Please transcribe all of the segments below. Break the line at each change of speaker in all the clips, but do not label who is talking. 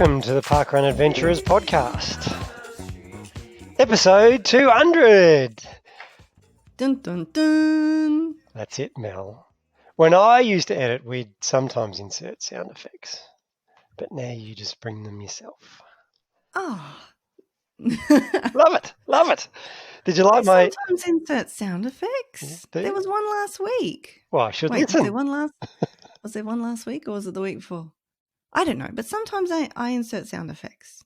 Welcome to the Parkrun Adventurers podcast, episode 200.
Dun dun dun.
That's it, Mel. When I used to edit, we'd sometimes insert sound effects, but now you just bring them yourself.
Oh.
Love it, love it. Did you like
I sometimes insert sound effects.
Yeah,
there was one last week.
Well, I should
Wait,
listen.
was there one last week or was it the week before? I don't know, but sometimes I insert sound effects.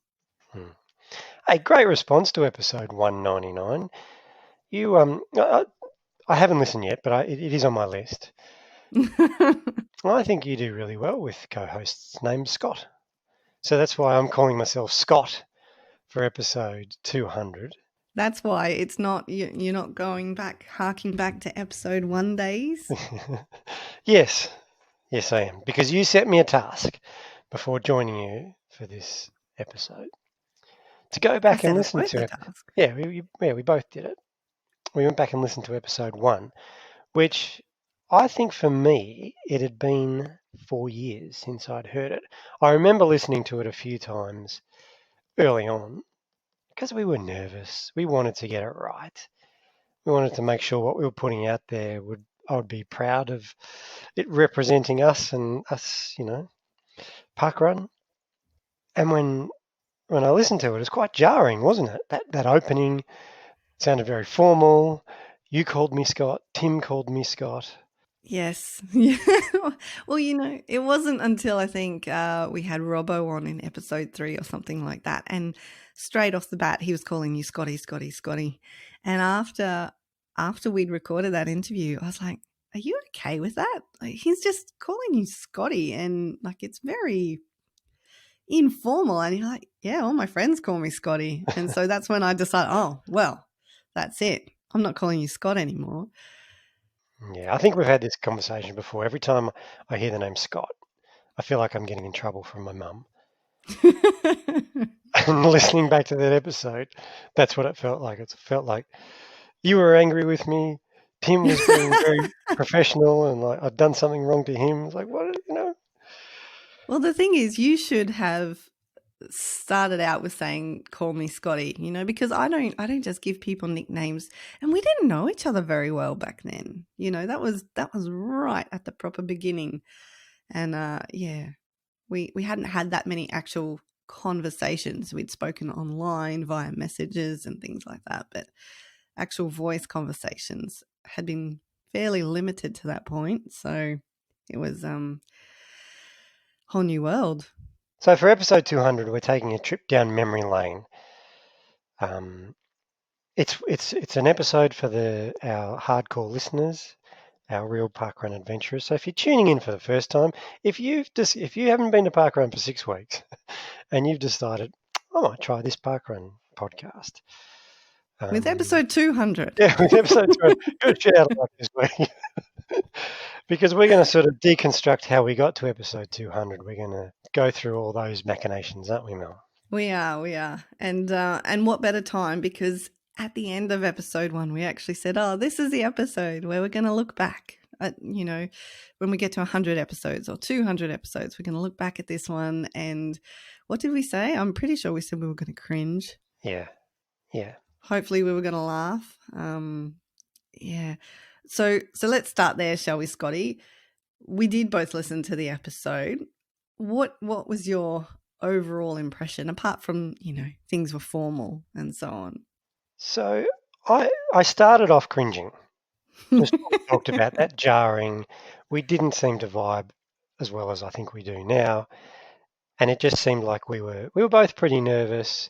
A great response to episode 199. You I haven't listened yet, but it is on my list. I think you do really well with co-hosts named Scott. So that's why I'm calling myself Scott for episode 200.
That's why it's not, you're not harking back to episode 1 days?
Yes, I am. Because you set me a task before joining you for this episode to go back and listen to it. Yeah, we both did it. We went back and listened to episode 1, which I think for me, it had been 4 years since I'd heard it. I remember listening to it a few times early on because we were nervous. We wanted to get it right. We wanted to make sure what we were putting out there I would be proud of it representing us and us, parkrun. And when I listened to it, it was quite jarring, wasn't it? That opening sounded very formal. You called me Scott. Tim called me Scott.
Yes. Well, it wasn't until I think we had Robbo on in episode 3 or something like that. And straight off the bat, he was calling you Scotty, Scotty, Scotty. And after we'd recorded that interview, I was like, are you okay with that? Like, he's just calling you Scotty. And like, it's very informal. And you're like, yeah, all my friends call me Scotty. And so that's when I decided, oh, well, that's it. I'm not calling you Scott anymore.
Yeah, I think we've had this conversation before. Every time I hear the name Scott, I feel like I'm getting in trouble from my mum. And listening back to that episode, that's what it felt like. It felt like you were angry with me. Tim was being very professional and like I'd done something wrong to him. It's like, what,
Well, the thing is, you should have started out with saying, call me Scotty, because I don't just give people nicknames, and we didn't know each other very well back then. That was right at the proper beginning. And we hadn't had that many actual conversations. We'd spoken online via messages and things like that, but actual voice conversations had been fairly limited to that point. So it was whole new world.
So for episode 200, we're taking a trip down memory lane. It's an episode for our hardcore listeners, our real parkrun adventurers. So if you're tuning in for the first time, if you haven't been to parkrun for 6 weeks, and you've decided I might try this parkrun podcast
with episode 200.
Yeah, with episode 200. Good shout out this week. Because we're going to sort of deconstruct how we got to episode 200. We're going to go through all those machinations, aren't we, Mel?
We are. And what better time? Because at the end of episode 1, we actually said, this is the episode where we're going to look back at, when we get to 100 episodes or 200 episodes, we're going to look back at this one. And what did we say? I'm pretty sure we said we were going to cringe.
Yeah.
Hopefully we were going to laugh. Yeah. So let's start there, shall we, Scotty? We did both listen to the episode. What was your overall impression, apart from, things were formal and so on?
So I started off cringing. Just talked about that jarring. We didn't seem to vibe as well as I think we do now. And it just seemed like we were both pretty nervous.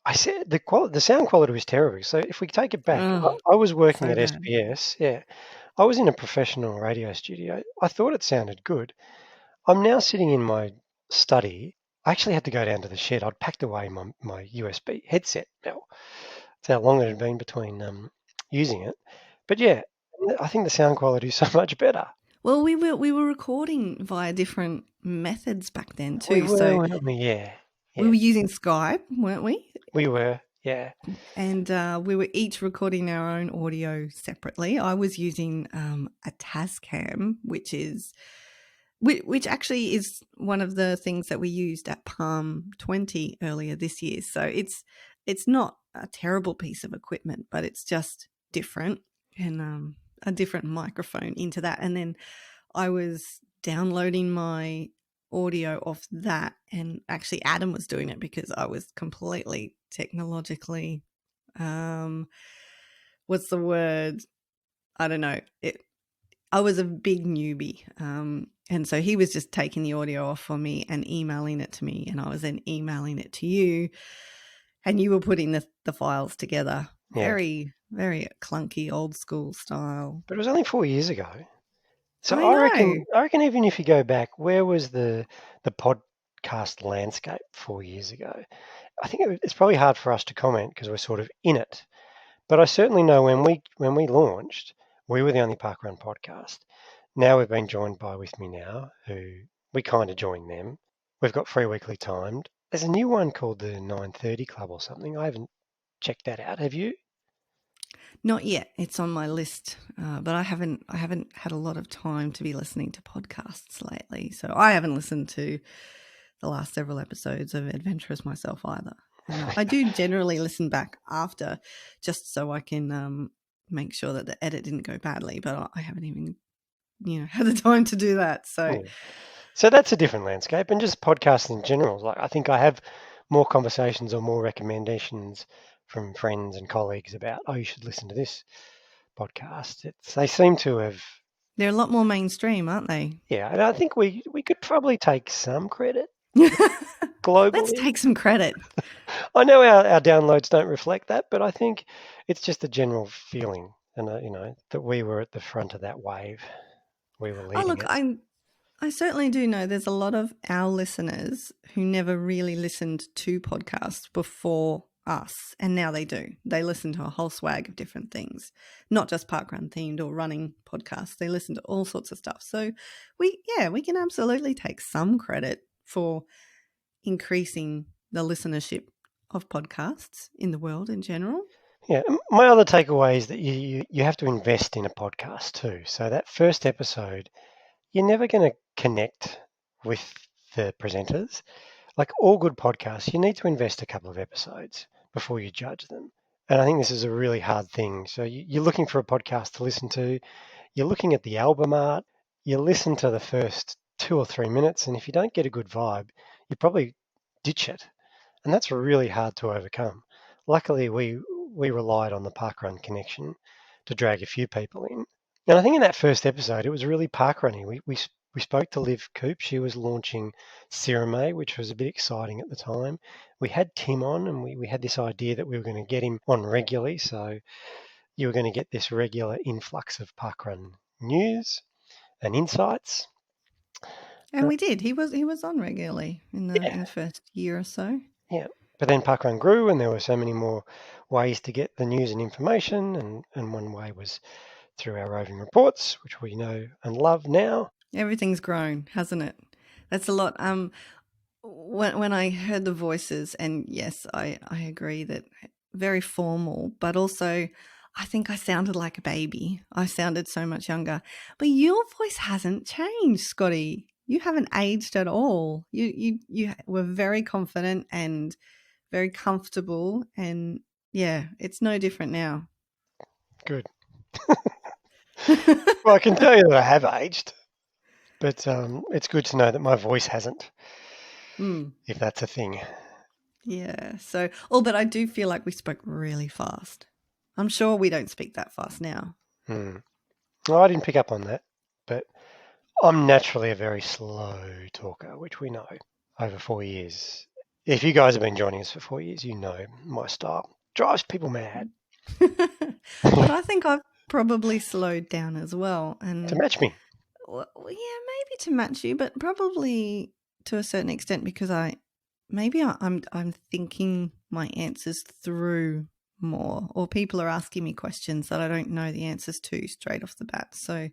I said the sound quality was terrible. So if we take it back, I was working at SBS. Yeah, I was in a professional radio studio. I thought it sounded good. I'm now sitting in my study. I actually had to go down to the shed. I'd packed away my USB headset. Now, that's how long it had been between using it. But yeah, I think the sound quality is so much better.
Well, we were recording via different methods back then too.
We were, weren't we? Yeah.
We were using Skype, weren't we?
We were, yeah.
And we were each recording our own audio separately. I was using a Tascam, which is which actually is one of the things that we used at Palm 20 earlier this year. So it's not a terrible piece of equipment, but it's just different, and a different microphone into that. And then I was downloading my audio off that, and actually Adam was doing it because I was completely technologically, what's the word? I don't know. I was a big newbie. And so he was just taking the audio off for me and emailing it to me, and I was then emailing it to you, and you were putting the files together. Yeah. Very, very clunky, old school style.
But it was only 4 years ago. So I reckon even if you go back, where was the podcast landscape 4 years ago? I think it's probably hard for us to comment because we're sort of in it. But I certainly know when we launched, we were the only parkrun podcast. Now we've been joined by With Me Now, who we kind of joined them. We've got Free Weekly Timed. There's a new one called the 9:30 Club or something. I haven't checked that out. Have you?
Not yet. It's on my list, but I haven't had a lot of time to be listening to podcasts lately. So I haven't listened to the last several episodes of Adventurous myself either. I do generally listen back after, just so I can make sure that the edit didn't go badly, but I haven't even had the time to do that.
So that's a different landscape, and just podcasts in general. Like, I think I have more conversations or more recommendations from friends and colleagues about, you should listen to this podcast. They seem to have...
They're a lot more mainstream, aren't they?
Yeah, and I think we could probably take some credit globally.
Let's take some credit.
I know our downloads don't reflect that, but I think it's just a general feeling, and that we were at the front of that wave. We were leading it.
I certainly do know there's a lot of our listeners who never really listened to podcasts before us, and now they do. They listen to a whole swag of different things, not just parkrun themed or running podcasts. They listen to all sorts of stuff. So we can absolutely take some credit for increasing the listenership of podcasts in the world in general.
Yeah, my other takeaway is that you have to invest in a podcast too. So that first episode, you're never going to connect with the presenters. Like all good podcasts, you need to invest a couple of episodes before you judge them. And I think this is a really hard thing. So you're looking for a podcast to listen to. You're looking at the album art. You listen to the first 2 or 3 minutes, and if you don't get a good vibe, you probably ditch it. And that's really hard to overcome. Luckily, we relied on the parkrun connection to drag a few people in. And I think in that first episode, it was really parkrunning. We spoke to Liv Coop. She was launching Serendipity, which was a bit exciting at the time. We had Tim on, and we had this idea that we were going to get him on regularly. So you were going to get this regular influx of parkrun news and insights.
And we did. He was on regularly in the first year or so.
Yeah. But then parkrun grew, and there were so many more ways to get the news and information. And one way was through our roving reports, which we know and love now.
Everything's grown, hasn't it? That's a lot. When I heard the voices, and yes, I agree that very formal, but also I think I sounded like a baby. I sounded so much younger. But your voice hasn't changed, Scotty. You haven't aged at all. You were very confident and very comfortable, and yeah, it's no different now.
Good. Well, I can tell you that I have aged, but it's good to know that my voice hasn't, if that's a thing.
Yeah. So, but I do feel like we spoke really fast. I'm sure we don't speak that fast now.
Well, I didn't pick up on that, but I'm naturally a very slow talker, which we know over 4 years. If you guys have been joining us for 4 years, you know my style drives people mad.
But I think I've probably slowed down as well. And
to match me.
Well, yeah, maybe to match you, but probably to a certain extent because I'm thinking my answers through more, or people are asking me questions that I don't know the answers to straight off the bat. So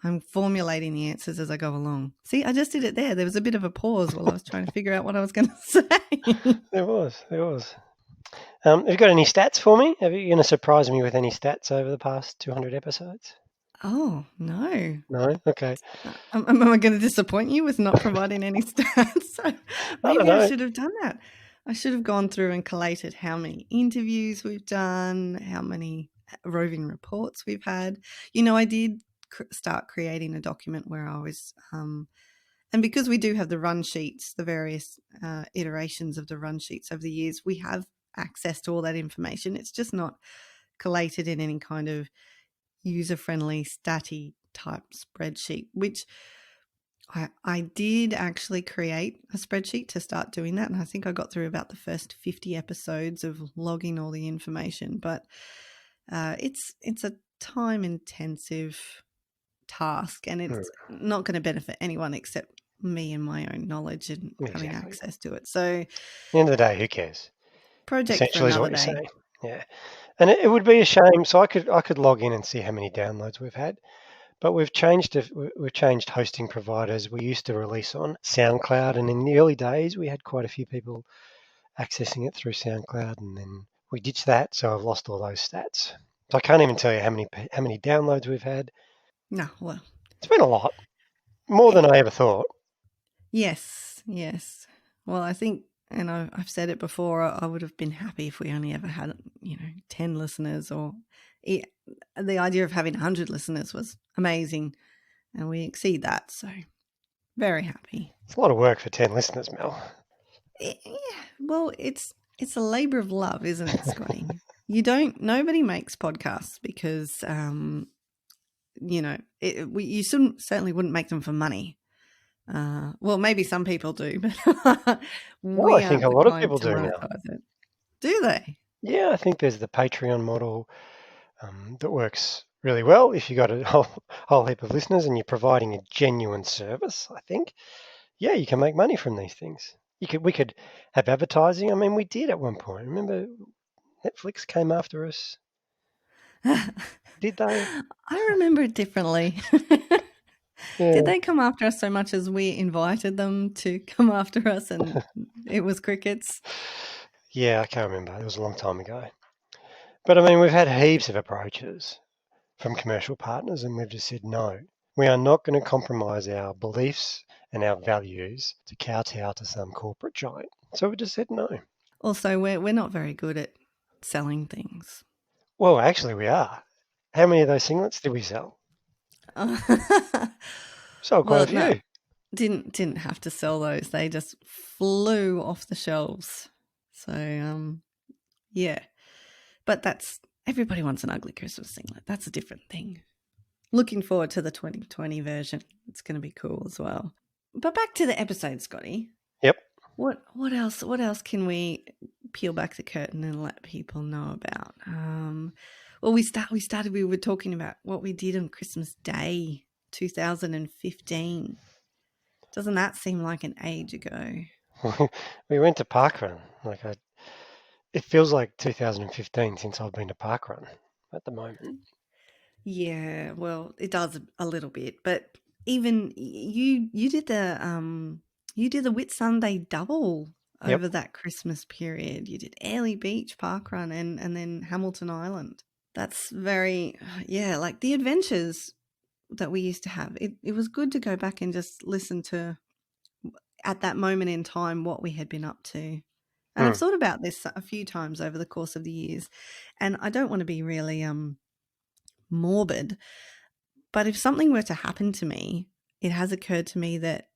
I'm formulating the answers as I go along. See, I just did it there. There was a bit of a pause while I was trying to figure out what I was going to say.
There was. Have you got any stats for me? Are you going to surprise me with any stats over the past 200 episodes?
Oh, no.
No? Okay.
Am I going to disappoint you with not providing any stats? So maybe I should have done that. I should have gone through and collated how many interviews we've done, how many roving reports we've had. I did start creating a document where I was, and because we do have the run sheets, the various iterations of the run sheets over the years, we have access to all that information. It's just not collated in any kind of user-friendly statty type spreadsheet, which I did actually create a spreadsheet to start doing that. And I think I got through about the first 50 episodes of logging all the information. But it's a time-intensive task, and it's not going to benefit anyone except me and my own knowledge and having access to it. So
at the end of the day, who cares?
Project
essentially
for another
is what
day.
you're saying. Yeah. And it would be a shame. So I could log in and see how many downloads we've had. But we've changed hosting providers. We used to release on SoundCloud, and in the early days, we had quite a few people accessing it through SoundCloud, and then we ditched that. So I've lost all those stats. So I can't even tell you how many downloads we've had.
No, well,
it's been a lot, more than I ever thought.
Yes. Well, I think, and I've said it before, I would have been happy if we only ever had 10 listeners, or the idea of having 100 listeners was amazing, and we exceed that, so very happy.
It's a lot of work for 10 listeners, Mel.
Yeah, well, it's a labor of love, isn't it, Scotty? Nobody makes podcasts because you certainly wouldn't make them for money. Well, maybe some people do, but
I think a lot of people do now.
Do they?
Yeah, I think there's the Patreon model that works really well if you got a whole heap of listeners and you're providing a genuine service. I think, yeah, you can make money from these things. We could have advertising. I mean, we did at one point. Remember, Netflix came after us. Did they?
I remember it differently. Yeah. Did they come after us so much as we invited them to come after us and it was crickets?
Yeah, I can't remember. It was a long time ago. But I mean, we've had heaps of approaches from commercial partners and we've just said no. We are not going to compromise our beliefs and our values to kowtow to some corporate giant. So we just said no.
Also, we're not very good at selling things.
Well, actually, we are. How many of those singlets did we sell? Sold quite a few.
No, didn't have to sell those. They just flew off the shelves. So, yeah. But everybody wants an ugly Christmas singlet. That's a different thing. Looking forward to the 2020 version. It's going to be cool as well. But back to the episode, Scotty.
Yep.
What else can we peel back the curtain and let people know about? Well, we were talking about what we did on Christmas Day 2015. Doesn't that seem like an age ago?
We went to parkrun. It feels like 2015 since I've been to parkrun at the moment.
Yeah, well, it does a little bit, but even you did the Whitsunday double over that Christmas period. You did Airlie Beach parkrun and then Hamilton Island. That's very, like the adventures that we used to have. It was good to go back and just listen to, at that moment in time, what we had been up to. And I've thought about this a few times over the course of the years, and I don't want to be really morbid, but if something were to happen to me, it has occurred to me that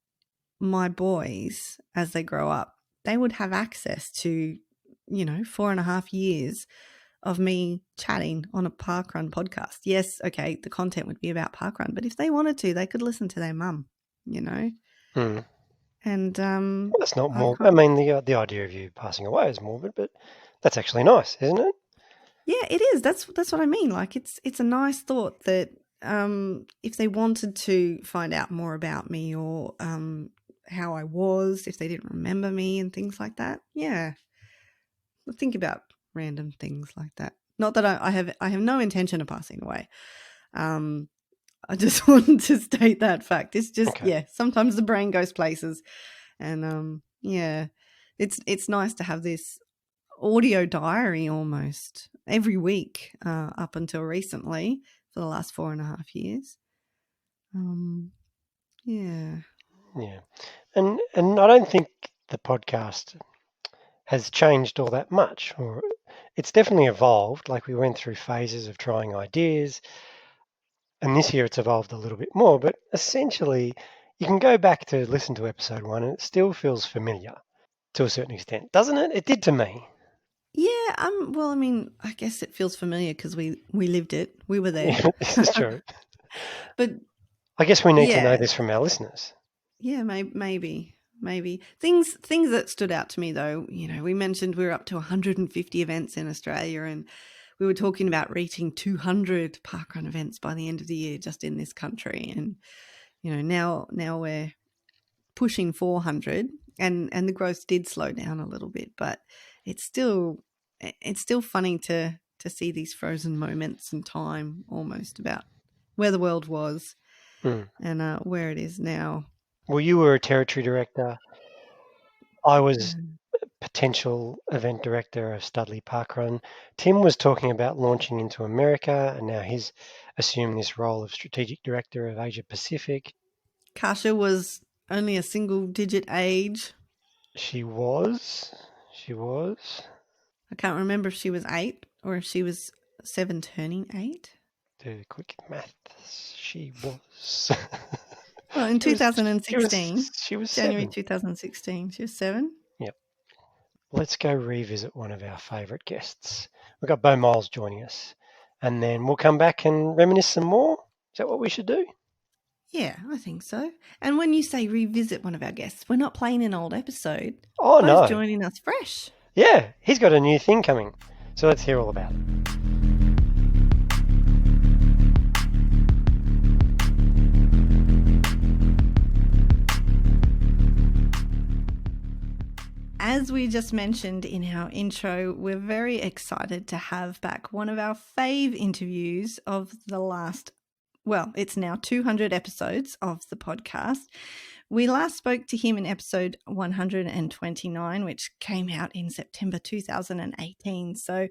my boys, as they grow up, they would have access to, 4.5 years of me chatting on a parkrun podcast. Yes, okay, the content would be about parkrun, but if they wanted to, they could listen to their mum, And
well, that's not morbid. I mean, the idea of you passing away is morbid, but that's actually nice, isn't it?
Yeah, it is. That's what I mean. Like it's a nice thought that if they wanted to find out more about me or how I was, if they didn't remember me and things like that, yeah, think about random things like that. Not that I have no intention of passing away. I just wanted to state that fact. It's just sometimes the brain goes places, and it's nice to have this audio diary almost every week up until recently. for the last 4.5 years. Yeah.
Yeah. And I don't think the podcast has changed all that much, or it's definitely evolved. Like we went through phases of trying ideas, and this year it's evolved a little bit more, but essentially you can go back to listen to episode 1 and it still feels familiar to a certain extent, doesn't it? It did to me.
Yeah, well, I mean, I guess it feels familiar because we lived it. We were there.
Yeah, this is true.
But
I guess we need to know this from our listeners.
Yeah, maybe. Things that stood out to me, though, we mentioned we were up to 150 events in Australia, and we were talking about reaching 200 parkrun events by the end of the year just in this country. And, now we're pushing 400, and the growth did slow down a little bit, but it's still funny to see these frozen moments in time almost about where the world was and where it is now.
Well, you were a territory director. I was potential event director of Studley Parkrun. Tim was talking about launching into America, and now he's assumed this role of strategic director of Asia Pacific.
Kasha was only a single-digit age.
She was.
I can't remember if she was 8 or if she was 7 turning 8.
Do the quick maths. She was.
Well, in 2016,
she was
January
7.
2016, she was 7.
Yep. Let's go revisit one of our favourite guests. We've got Beau Miles joining us, and then we'll come back and reminisce some more. Is that what we should do?
Yeah, I think so. And when you say revisit one of our guests, we're not playing an old episode.
Oh, no.
Beau's joining us fresh.
Yeah, he's got a new thing coming. So let's hear all about it.
As we just mentioned in our intro, we're very excited to have back one of our fave interviews of the last, well, it's now 200 episodes of the podcast. We last spoke to him in episode 129, which came out in September 2018. So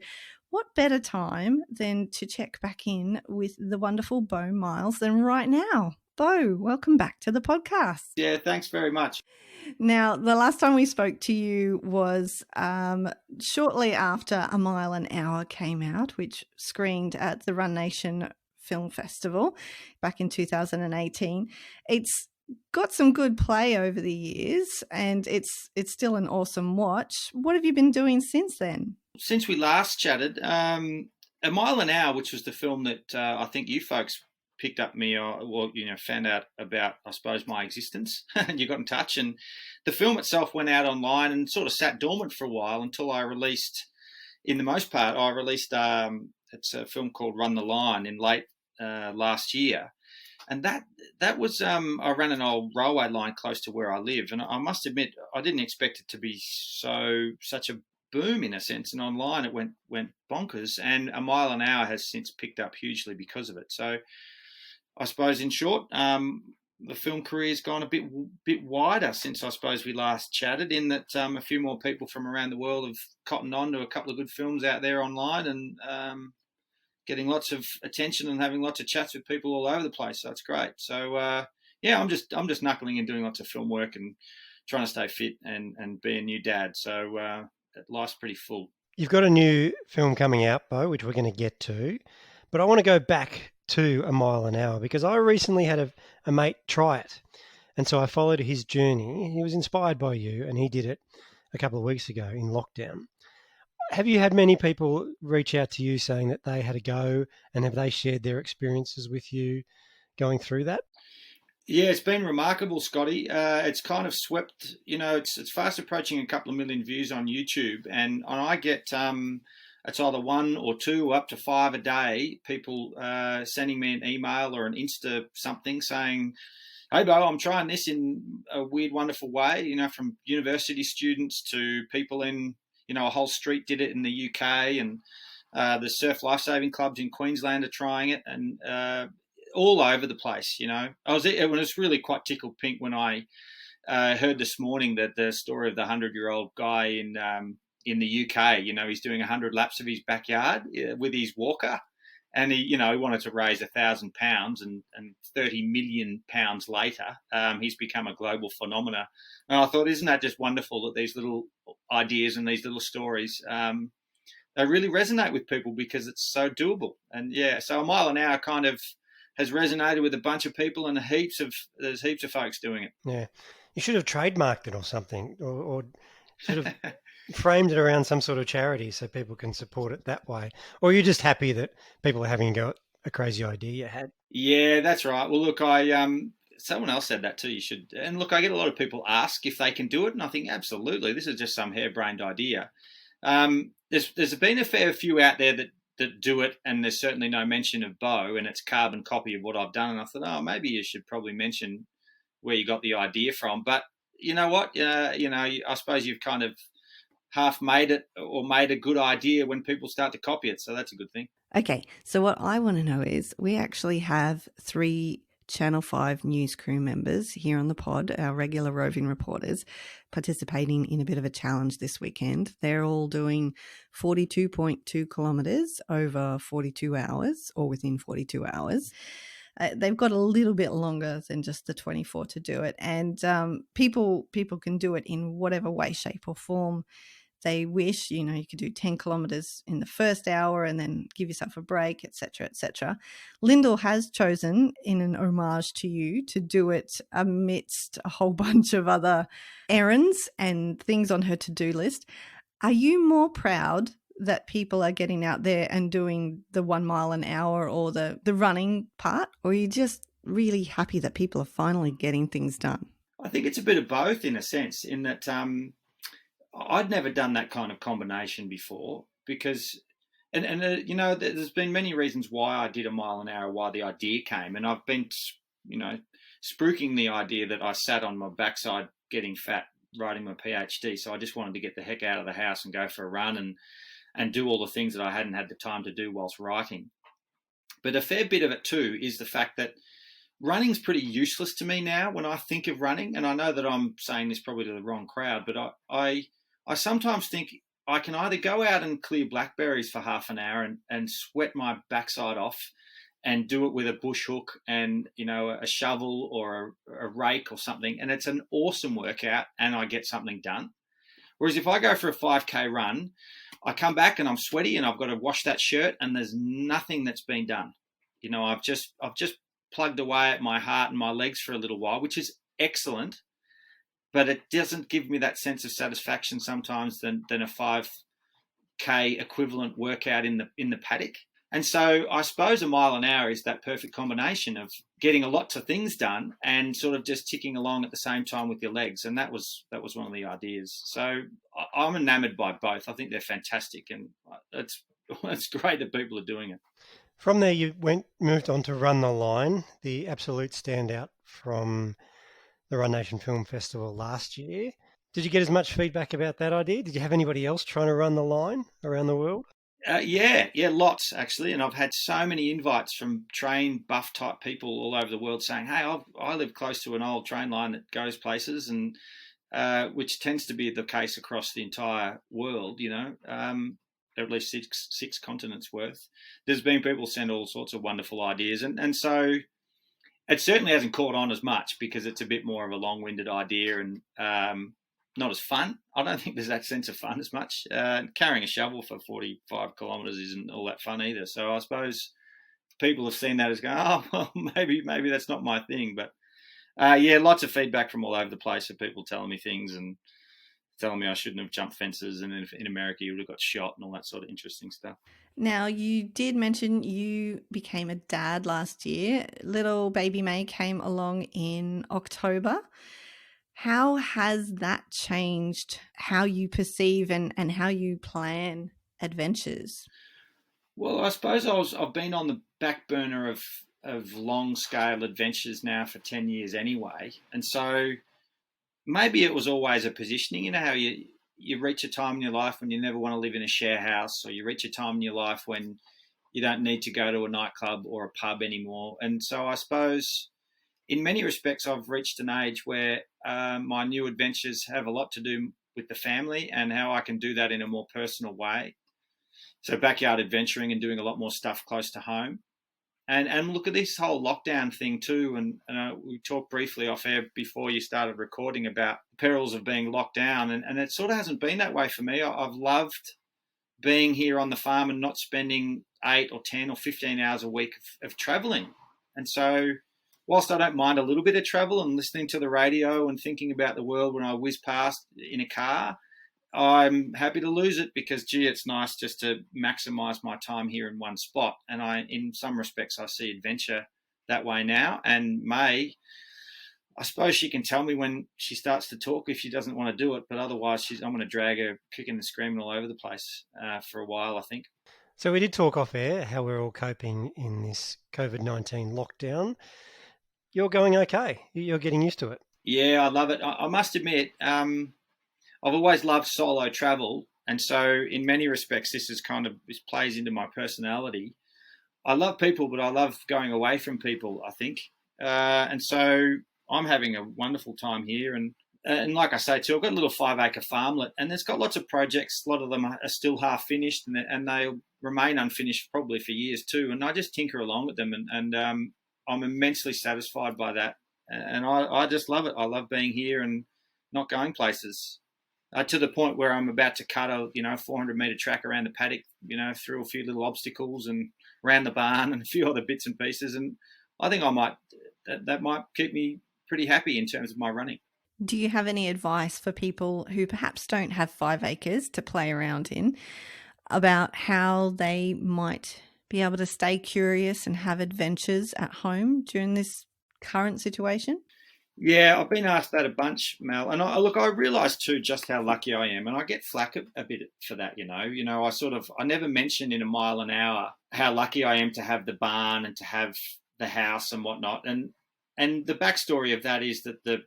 what better time than to check back in with the wonderful Beau Miles than right now? Beau, welcome back to the podcast.
Yeah, thanks very much.
Now, the last time we spoke to you was shortly after A Mile an Hour came out, which screened at the Run Nation Film Festival back in 2018. It's got some good play over the years, and it's still an awesome watch. What have you been doing since then?
Since we last chatted, A Mile an Hour, which was the film that I think you folks picked up me, found out about, I suppose, my existence, and you got in touch. And the film itself went out online and sort of sat dormant for a while until I released, it's a film called Run the Line in late last year. And that was, I ran an old railway line close to where I live. And I must admit, I didn't expect it to be such a boom in a sense. And online it went bonkers. And A Mile an Hour has since picked up hugely because of it. So I suppose, in short, the film career has gone a bit wider since I suppose we last chatted, in that a few more people from around the world have cottoned on to a couple of good films out there online, and getting lots of attention and having lots of chats with people all over the place. So it's great. So I'm just knuckling and doing lots of film work and trying to stay fit and be a new dad. So life's pretty full.
You've got a new film coming out, Beau, which we're going to get to, but I want to go back to A Mile an Hour because I recently had a mate try it, and so I followed his journey. He was inspired by you, and he did it a couple of weeks ago in lockdown. Have you had many people reach out to you saying that they had a go, and have they shared their experiences with you going through that?
Yeah, it's been remarkable, Scotty. It's kind of swept, it's fast approaching a couple of million views on YouTube, and I get it's either 1 or 2 or up to 5 a day, people sending me an email or an Insta something saying, "Hey, Beau, I'm trying this in a weird, wonderful way," from university students to people in, a whole street did it in the UK, and the surf lifesaving clubs in Queensland are trying it, and all over the place, It was really quite tickled pink when I heard this morning that the story of the 100-year-old guy in the UK, he's doing 100 laps of his backyard with his walker, And he wanted to raise £1,000, and 30 million pounds later, he's become a global phenomenon. And I thought, isn't that just wonderful that these little ideas and these little stories, they really resonate with people because it's so doable. And so a mile an hour kind of has resonated with a bunch of people, and there's heaps of folks doing it.
Yeah, you should have trademarked it or something, or sort of framed it around some sort of charity so people can support it that way. Or you're just happy that people are having a crazy idea you had?
Yeah, that's right. Well, look, someone else said that too. You should, and look, I get a lot of people ask if they can do it, and I think absolutely, this is just some harebrained idea. There's been a fair few out there that do it, and there's certainly no mention of Beau, and it's carbon copy of what I've done. And I thought, maybe you should probably mention where you got the idea from. But you know what? I suppose you've kind of half made it, or made a good idea when people start to copy it. So that's a good thing.
Okay, so what I want to know is, we actually have 3 Channel 5 news crew members here on the pod, our regular roving reporters, participating in a bit of a challenge this weekend. They're all doing 42.2 kilometres over 42 hours, or within 42 hours. They've got a little bit longer than just the 24 to do it. And people can do it in whatever way, shape or form they wish. You could do 10 kilometres in the first hour and then give yourself a break, etc., etc. Lyndell has chosen, in an homage to you, to do it amidst a whole bunch of other errands and things on her to-do list. Are you more proud that people are getting out there and doing the 1 mile an hour or the running part, or are you just really happy that people are finally getting things done?
I think it's a bit of both, in a sense, in that I'd never done that kind of combination before, because, and there's been many reasons why I did a mile an hour, why the idea came. And I've been, spruiking the idea that I sat on my backside getting fat writing my PhD. So I just wanted to get the heck out of the house and go for a run and do all the things that I hadn't had the time to do whilst writing. But a fair bit of it too is the fact that running's pretty useless to me now when I think of running. And I know that I'm saying this probably to the wrong crowd, but I sometimes think I can either go out and clear blackberries for half an hour and sweat my backside off, and do it with a bush hook and, a shovel or a rake or something. And it's an awesome workout and I get something done. Whereas if I go for a 5K run, I come back and I'm sweaty and I've got to wash that shirt and there's nothing that's been done. I've just plugged away at my heart and my legs for a little while, which is excellent. But it doesn't give me that sense of satisfaction sometimes than a 5K equivalent workout in the paddock. And so I suppose a mile an hour is that perfect combination of getting a lot of things done and sort of just ticking along at the same time with your legs. And that was one of the ideas. So I'm enamored by both. I think they're fantastic, and it's great that people are doing it.
From there, you moved on to Run the Line, the absolute standout from the Run Nation Film Festival last year. Did you get as much feedback about that idea? Did you have anybody else trying to run the line around the world?
Yeah, lots actually. And I've had so many invites from train buff type people all over the world saying, hey, I live close to an old train line that goes places, and which tends to be the case across the entire world, at least six continents worth. There's been people send all sorts of wonderful ideas. And so it certainly hasn't caught on as much because it's a bit more of a long-winded idea and not as fun. I don't think there's that sense of fun as much. Carrying a shovel for 45 kilometres isn't all that fun either. So I suppose people have seen that as going, oh, well, maybe that's not my thing. But lots of feedback from all over the place of people telling me things and telling me I shouldn't have jumped fences, and in America you would have got shot and all that sort of interesting stuff.
Now, you did mention you became a dad last year. Little baby May came along in October. How has that changed how you perceive and how you plan adventures?
Well, I suppose I've been on the back burner of long-scale adventures now for 10 years anyway. And so maybe it was always a positioning, how you reach a time in your life when you never want to live in a share house, or you reach a time in your life when you don't need to go to a nightclub or a pub anymore. And so I suppose in many respects, I've reached an age where my new adventures have a lot to do with the family and how I can do that in a more personal way. So backyard adventuring and doing a lot more stuff close to home. And look at this whole lockdown thing too. And we talked briefly off air before you started recording about the perils of being locked down. And it sort of hasn't been that way for me. I've loved being here on the farm and not spending 8 or 10 or 15 hours a week of traveling. And so whilst I don't mind a little bit of travel and listening to the radio and thinking about the world when I whiz past in a car, I'm happy to lose it because, gee, it's nice just to maximise my time here in one spot. And in some respects, I see adventure that way now. And May, I suppose she can tell me when she starts to talk if she doesn't want to do it, but otherwise I'm going to drag her kicking and screaming all over the place for a while, I think.
So we did talk off air how we're all coping in this COVID-19 lockdown. You're going okay. You're getting used to it.
Yeah, I love it. I must admit, I've always loved solo travel, and so in many respects, this plays into my personality. I love people, but I love going away from people, I think, and so I'm having a wonderful time here. And like I say too, I've got a little 5-acre farmlet, and it's got lots of projects. A lot of them are still half finished, and they'll remain unfinished probably for years too. And I just tinker along with them, and I'm immensely satisfied by that. And I just love it. I love being here and not going places. To the point where I'm about to cut a 400-metre track around the paddock, through a few little obstacles and around the barn and a few other bits and pieces. And I think that might keep me pretty happy in terms of my running.
Do you have any advice for people who perhaps don't have 5 acres to play around in about how they might be able to stay curious and have adventures at home during this current situation?
Yeah, I've been asked that a bunch, Mel. And I realise too just how lucky I am. And I get flack a bit for that, I never mention in a mile an hour how lucky I am to have the barn and to have the house and whatnot. And the backstory of that is that the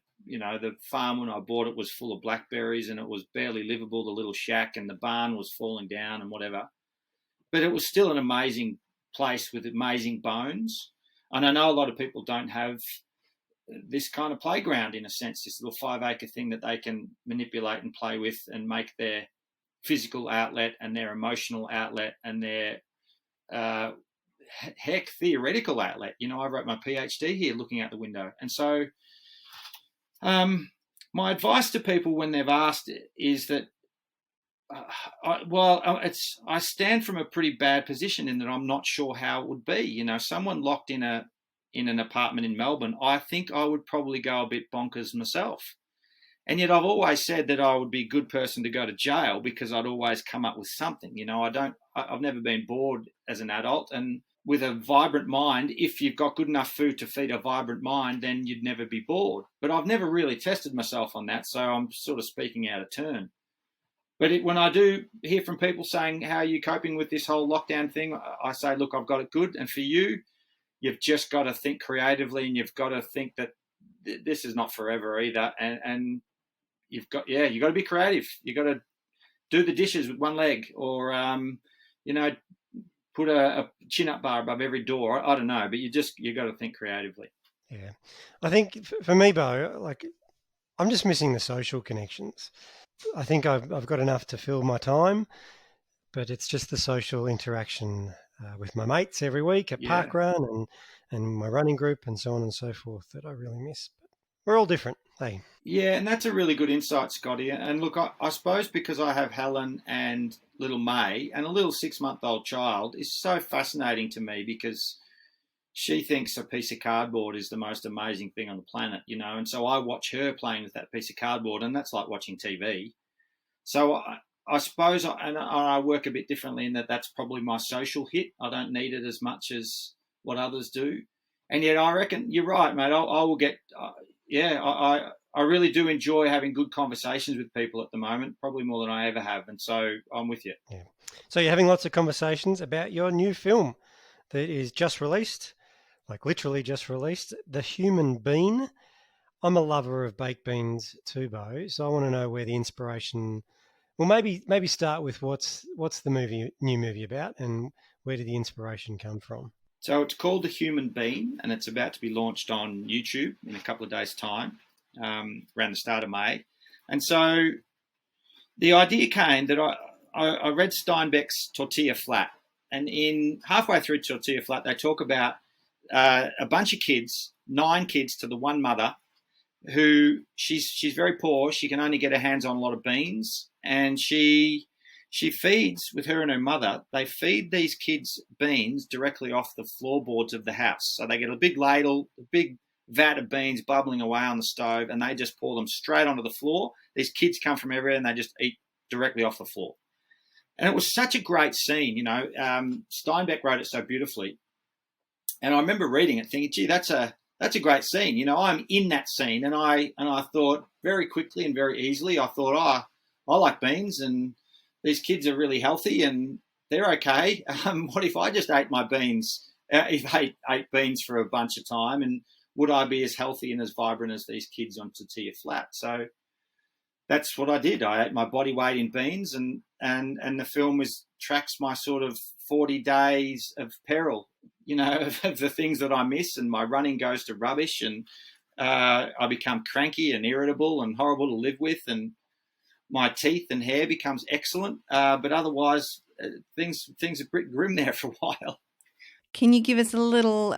farm when I bought it was full of blackberries and it was barely livable, the little shack, and the barn was falling down and whatever. But it was still an amazing place with amazing bones. And I know a lot of people don't have this kind of playground, in a sense, this little 5-acre thing that they can manipulate and play with and make their physical outlet and their emotional outlet and their theoretical outlet. I wrote my PhD here looking out the window. And so my advice to people when they've asked is that I stand from a pretty bad position in that I'm not sure how it would be. Someone locked in an apartment in Melbourne, I think I would probably go a bit bonkers myself. And yet I've always said that I would be a good person to go to jail because I'd always come up with something. I've never been bored as an adult. And with a vibrant mind, if you've got good enough food to feed a vibrant mind, then you'd never be bored. But I've never really tested myself on that, so I'm sort of speaking out of turn. But when I do hear from people saying, how are you coping with this whole lockdown thing? I say, look, I've got it good. And for you, you've just got to think creatively, and you've got to think that this is not forever either. And you've got to be creative. You've got to do the dishes with one leg, or put a chin-up bar above every door. I don't know, but you got to think creatively.
Yeah, I think for me, Beau, I'm just missing the social connections. I think I've got enough to fill my time, but it's just the social interaction with my mates every week at parkrun and my running group and so on and so forth that I really miss. But we're all different, hey?
Yeah, and that's a really good insight, Scotty. And look, I suppose because I have Helen and little May and a little 6-month-old child is so fascinating to me because she thinks a piece of cardboard is the most amazing thing on the planet, and so I watch her playing with that piece of cardboard, and that's like watching TV. So I suppose I work a bit differently in that that's probably my social hit. I don't need it as much as what others do. And yet I reckon you're right, mate. I will get, I really do enjoy having good conversations with people at the moment, probably more than I ever have. And so I'm with you.
Yeah. So you're having lots of conversations about your new film that is just released, like literally just released, The Human Bean. I'm a lover of baked beans too, Beau. So I want to know where the inspiration. Well, maybe start with what's the new movie about, and where did the inspiration come from?
So it's called The Human Bean, and it's about to be launched on YouTube in a couple of days' time, around the start of May. And so the idea came that I read Steinbeck's Tortilla Flat, and in halfway through Tortilla Flat, they talk about a bunch of kids, 9 kids to the one mother, who she's very poor. She can only get her hands on a lot of beans, and she feeds with her and her mother. They feed these kids beans directly off the floorboards of the house. So they get a big ladle, a big vat of beans bubbling away on the stove, and they just pour them straight onto the floor. These kids come from everywhere, and they just eat directly off the floor. And it was such a great scene, you know. Steinbeck wrote it so beautifully, and I remember reading it, thinking, "Gee, that's a great scene." You know, I'm in that scene, and I thought very quickly and very easily, I thought, I like beans, and these kids are really healthy, and they're okay. What if I just ate my beans? If I ate beans for a bunch of time, and would I be as healthy and as vibrant as these kids on Tortilla Flat? So that's what I did. I ate my body weight in beans, and the film tracks my sort of 40 days of peril, you know, of the things that I miss, and my running goes to rubbish, and I become cranky and irritable and horrible to live with, and my teeth and hair becomes excellent, but otherwise things are pretty grim there for a while.
Can you give us a little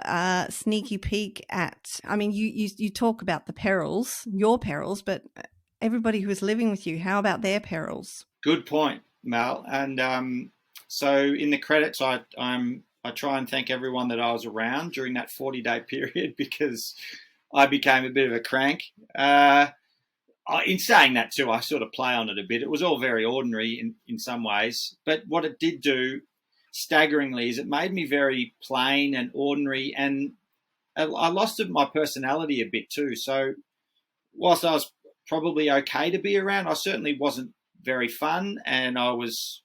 sneaky peek at, I mean, you talk about the perils, your perils, but everybody who is living with you, how about their perils?
Good point, Mel. And so in the credits, I try and thank everyone that I was around during that 40-day period, because I became a bit of a crank. In saying that too, I sort of play on it a bit. It was all very ordinary in some ways, but what it did do, staggeringly, is it made me very plain and ordinary, and I lost my personality a bit too. So whilst I was probably okay to be around, I certainly wasn't very fun, and I was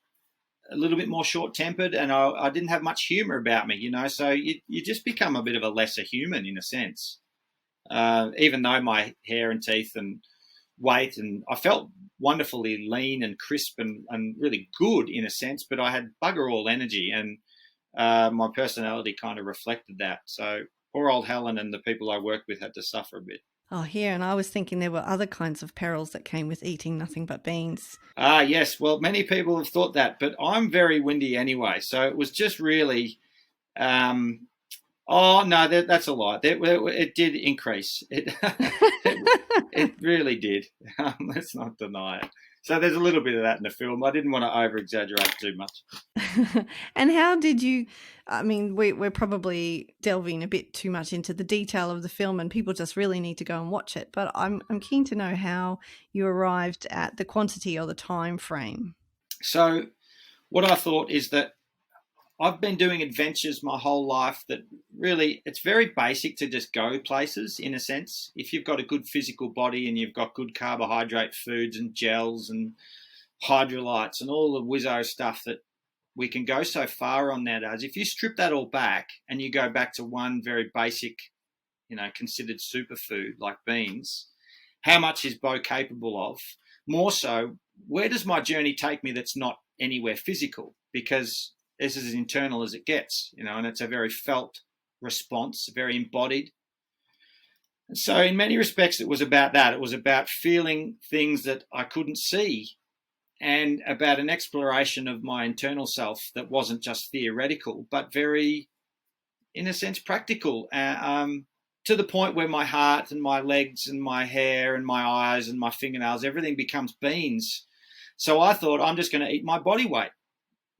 a little bit more short-tempered, and I didn't have much humour about me, you know. So you just become a bit of a lesser human in a sense, even though my hair and teeth and weight, and I felt wonderfully lean and crisp and really good in a sense, but I had bugger all energy, and my personality kind of reflected that. So poor old Helen and the people I worked with had to suffer a bit.
Oh, here, and I was thinking there were other kinds of perils that came with eating nothing but beans.
Yes, well, many people have thought that, but I'm very windy anyway, so it was just really oh, no, that's a lie. It did increase. It really did. Let's not deny it. So there's a little bit of that in the film. I didn't want to over-exaggerate too much.
And how did you, I mean, we're probably delving a bit too much into the detail of the film, and people just really need to go and watch it. But I'm keen to know how you arrived at the quantity or the time frame.
So what I thought is that I've been doing adventures my whole life that really, it's very basic to just go places in a sense. If you've got a good physical body and you've got good carbohydrate foods and gels and hydrolytes and all the wizzo stuff that we can go so far on nowadays, if you strip that all back and you go back to one very basic, you know, considered superfood like beans, how much is Beau capable of? More so, where does my journey take me that's not anywhere physical? Because this is as internal as it gets, you know, and it's a very felt response, very embodied. And so in many respects, it was about that. It was about feeling things that I couldn't see, and about an exploration of my internal self that wasn't just theoretical, but very, in a sense, practical, to the point where my heart and my legs and my hair and my eyes and my fingernails, everything becomes beans. So I thought, I'm just going to eat my body weight.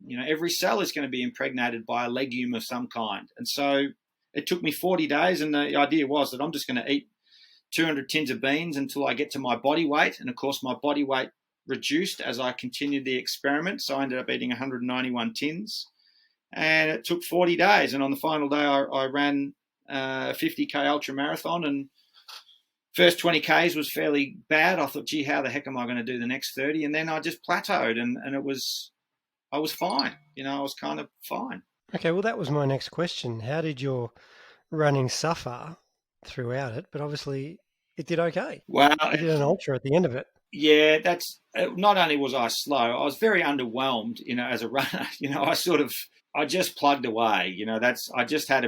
You know, every cell is going to be impregnated by a legume of some kind. And so it took me 40 days, and the idea was that I'm just going to eat 200 tins of beans until I get to my body weight. And of course, my body weight reduced as I continued the experiment. So I ended up eating 191 tins, and it took 40 days. And on the final day, I ran a 50K ultra marathon, and first 20 Ks was fairly bad. I thought, gee, how the heck am I going to do the next 30? And then I just plateaued, and I was fine. You know, I was kind of fine.
Okay, well, that was my next question. How did your running suffer throughout it? But obviously it did okay.
Well,
you did an ultra at the end of it.
Yeah, that's not only was I slow, I was very underwhelmed, you know, as a runner. You know, I just plugged away. You know, I just had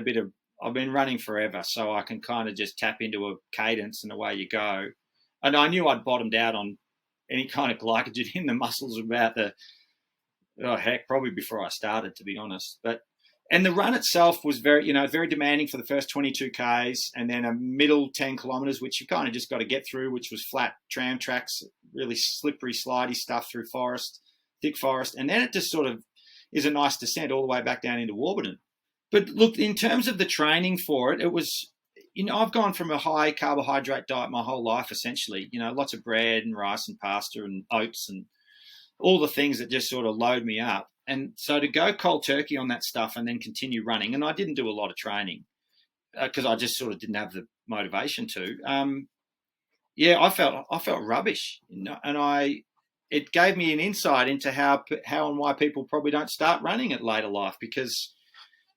I've been running forever, so I can kind of just tap into a cadence and away you go. And I knew I'd bottomed out on any kind of glycogen in the muscles about the heck, probably before I started, to be honest. And the run itself was very, very demanding for the first 22 Ks, and then a middle 10 kilometres, which you kind of just got to get through, which was flat tram tracks, really slippery, slidey stuff through thick forest. And then it just sort of is a nice descent all the way back down into Warburton. But look, in terms of the training for it, it was, I've gone from a high carbohydrate diet my whole life, essentially, lots of bread and rice and pasta and oats and all the things that just sort of load me up. And so to go cold turkey on that stuff and then continue running, and I didn't do a lot of training because I just sort of didn't have the motivation to. I felt rubbish, and it gave me an insight into how and why people probably don't start running at later life, because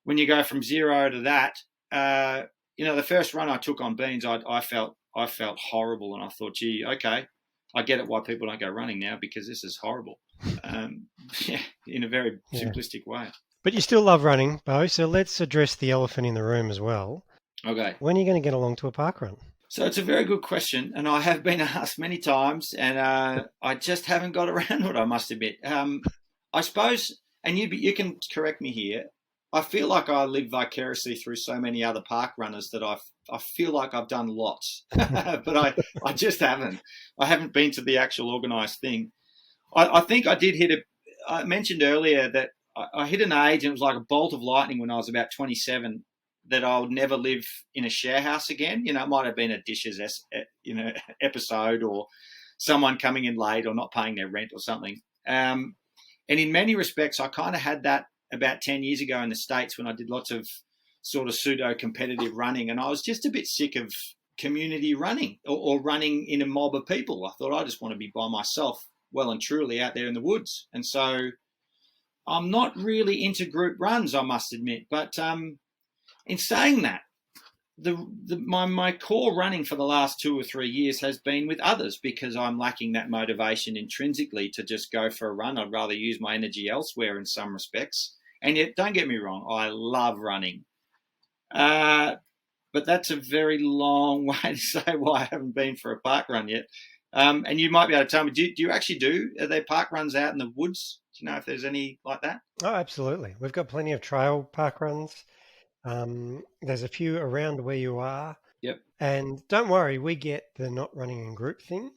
when you go from zero to that, the first run I took on beans, I felt horrible, and I thought, gee, okay, I get it why people don't go running now, because this is horrible. In a very simplistic way.
But you still love running, Beau, so let's address the elephant in the room as well.
Okay.
When are you going to get along to a parkrun?
So it's a very good question, and I have been asked many times, and I just haven't got around to it, I must admit. I suppose, and you can correct me here, I feel like I live vicariously through so many other park runners that I feel like I've done lots, but I just haven't. I haven't been to the actual organised thing. I think I did I mentioned earlier that I hit an age, and it was like a bolt of lightning when I was about 27, that I would never live in a share house again. It might have been a dishes, episode, or someone coming in late or not paying their rent or something. And in many respects, I kind of had that about 10 years ago in the States when I did lots of sort of pseudo-competitive running, and I was just a bit sick of community running or running in a mob of people. I thought, I just want to be by myself, well and truly out there in the woods. And so I'm not really into group runs, I must admit. But in saying that, my core running for the last 2 or 3 years has been with others, because I'm lacking that motivation intrinsically to just go for a run. I'd rather use my energy elsewhere in some respects. And yet, don't get me wrong, I love running. But that's a very long way to say why I haven't been for a park run yet. And you might be able to tell me, do you actually are there park runs out in the woods? Do you know if there's any like that?
Oh, absolutely. We've got plenty of trail park runs. There's a few around where you are.
Yep.
And don't worry, we get the not running in group thing.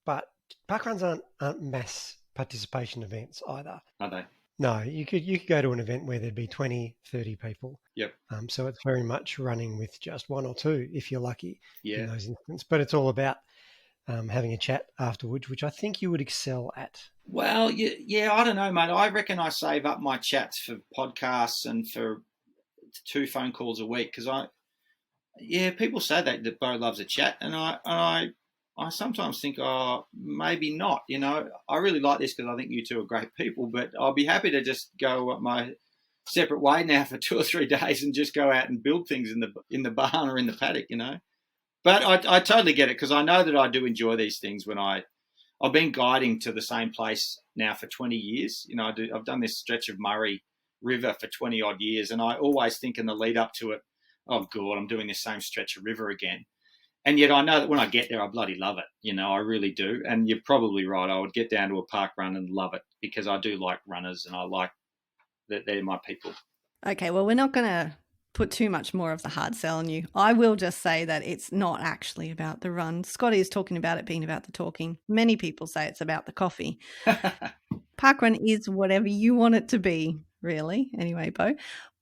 But park runs aren't mass participation events either.
Are they?
No, you could go to an event where there'd be 20, 30 people.
Yep.
So it's very much running with just one or two, if you're lucky,
in
those instances. But it's all about having a chat afterwards, which I think you would excel at.
Well, yeah, I don't know, mate. I reckon I save up my chats for podcasts and for 2 phone calls a week, because people say that Beau loves a chat, and I sometimes think, oh, maybe not. I really like this because I think you two are great people, but I'll be happy to just go my separate way now for 2 or 3 days and just go out and build things in the barn or in the paddock, But I totally get it, because I know that I do enjoy these things when I've been guiding to the same place now for 20 years. I've done this stretch of Murray River for 20 odd years, and I always think in the lead up to it, oh God, I'm doing this same stretch of river again. And yet I know that when I get there, I bloody love it. I really do. And you're probably right. I would get down to a park run and love it, because I do like runners, and I like that they're my people.
Okay, well, we're not going to put too much more of the hard sell on you. I will just say that it's not actually about the run. Scotty is talking about it being about the talking. Many people say it's about the coffee. Parkrun is whatever you want it to be, really. Anyway, Beau.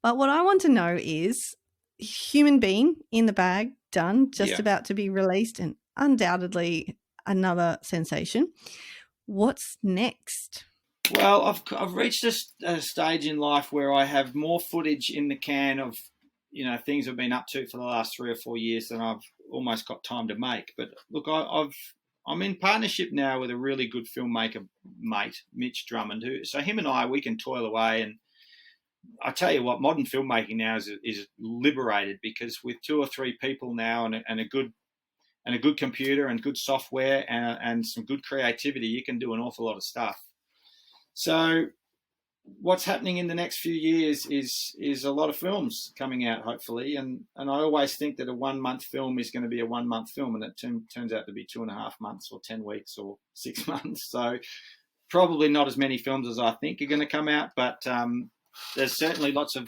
But what I want to know is, human being in the bag, done, just about to be released, and undoubtedly another sensation. What's next?
Well, I've reached a stage in life where I have more footage in the can of things I've been up to for the last 3 or 4 years than I've almost got time to make. But look, I'm in partnership now with a really good filmmaker mate, Mitch Drummond, so him and we can toil away. And I tell you what, modern filmmaking now is liberated, because with 2 or 3 people now and a good computer and good software and some good creativity, you can do an awful lot of stuff. So what's happening in the next few years is a lot of films coming out, hopefully. And I always think that a 1 month film is going to be a 1 month film, and it turns out to be 2.5 months or 10 weeks or 6 months. So probably not as many films as I think are going to come out, but there's certainly lots of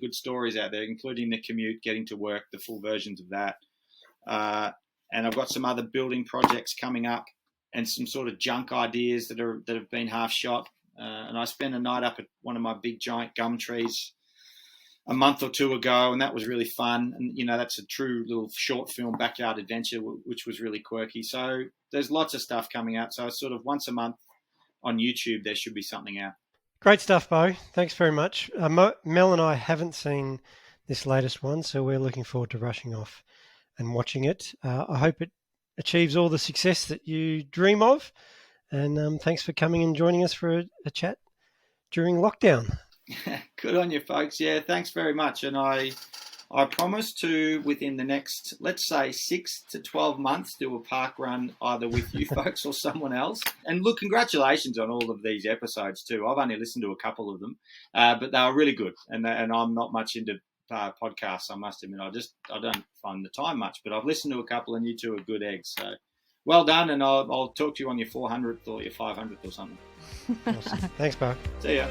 good stories out there, including The Commute, Getting to Work, the full versions of that. And I've got some other building projects coming up and some sort of junk ideas that have been half shot. And I spent a night up at one of my big giant gum trees a month or two ago, and that was really fun. And, you know, that's a true little short film backyard adventure, which was really quirky. So there's lots of stuff coming out. So sort of once a month on YouTube, there should be something out.
Great stuff, Beau. Thanks very much. Mel and I haven't seen this latest one, so we're looking forward to rushing off and watching it. I hope it achieves all the success that you dream of. And thanks for coming and joining us for a chat during lockdown.
Good on you, folks. Yeah, thanks very much. And I promise to, within the next, let's say, 6 to 12 months, do a park run either with you folks or someone else. And look, congratulations on all of these episodes too. I've only listened to a couple of them, but they were really good. And I'm not much into podcasts, I must admit. I don't find the time much, but I've listened to a couple, and you two are good eggs. So well done, and I'll talk to you on your 400th or your 500th or something.
Awesome. Thanks, Beau.
See ya.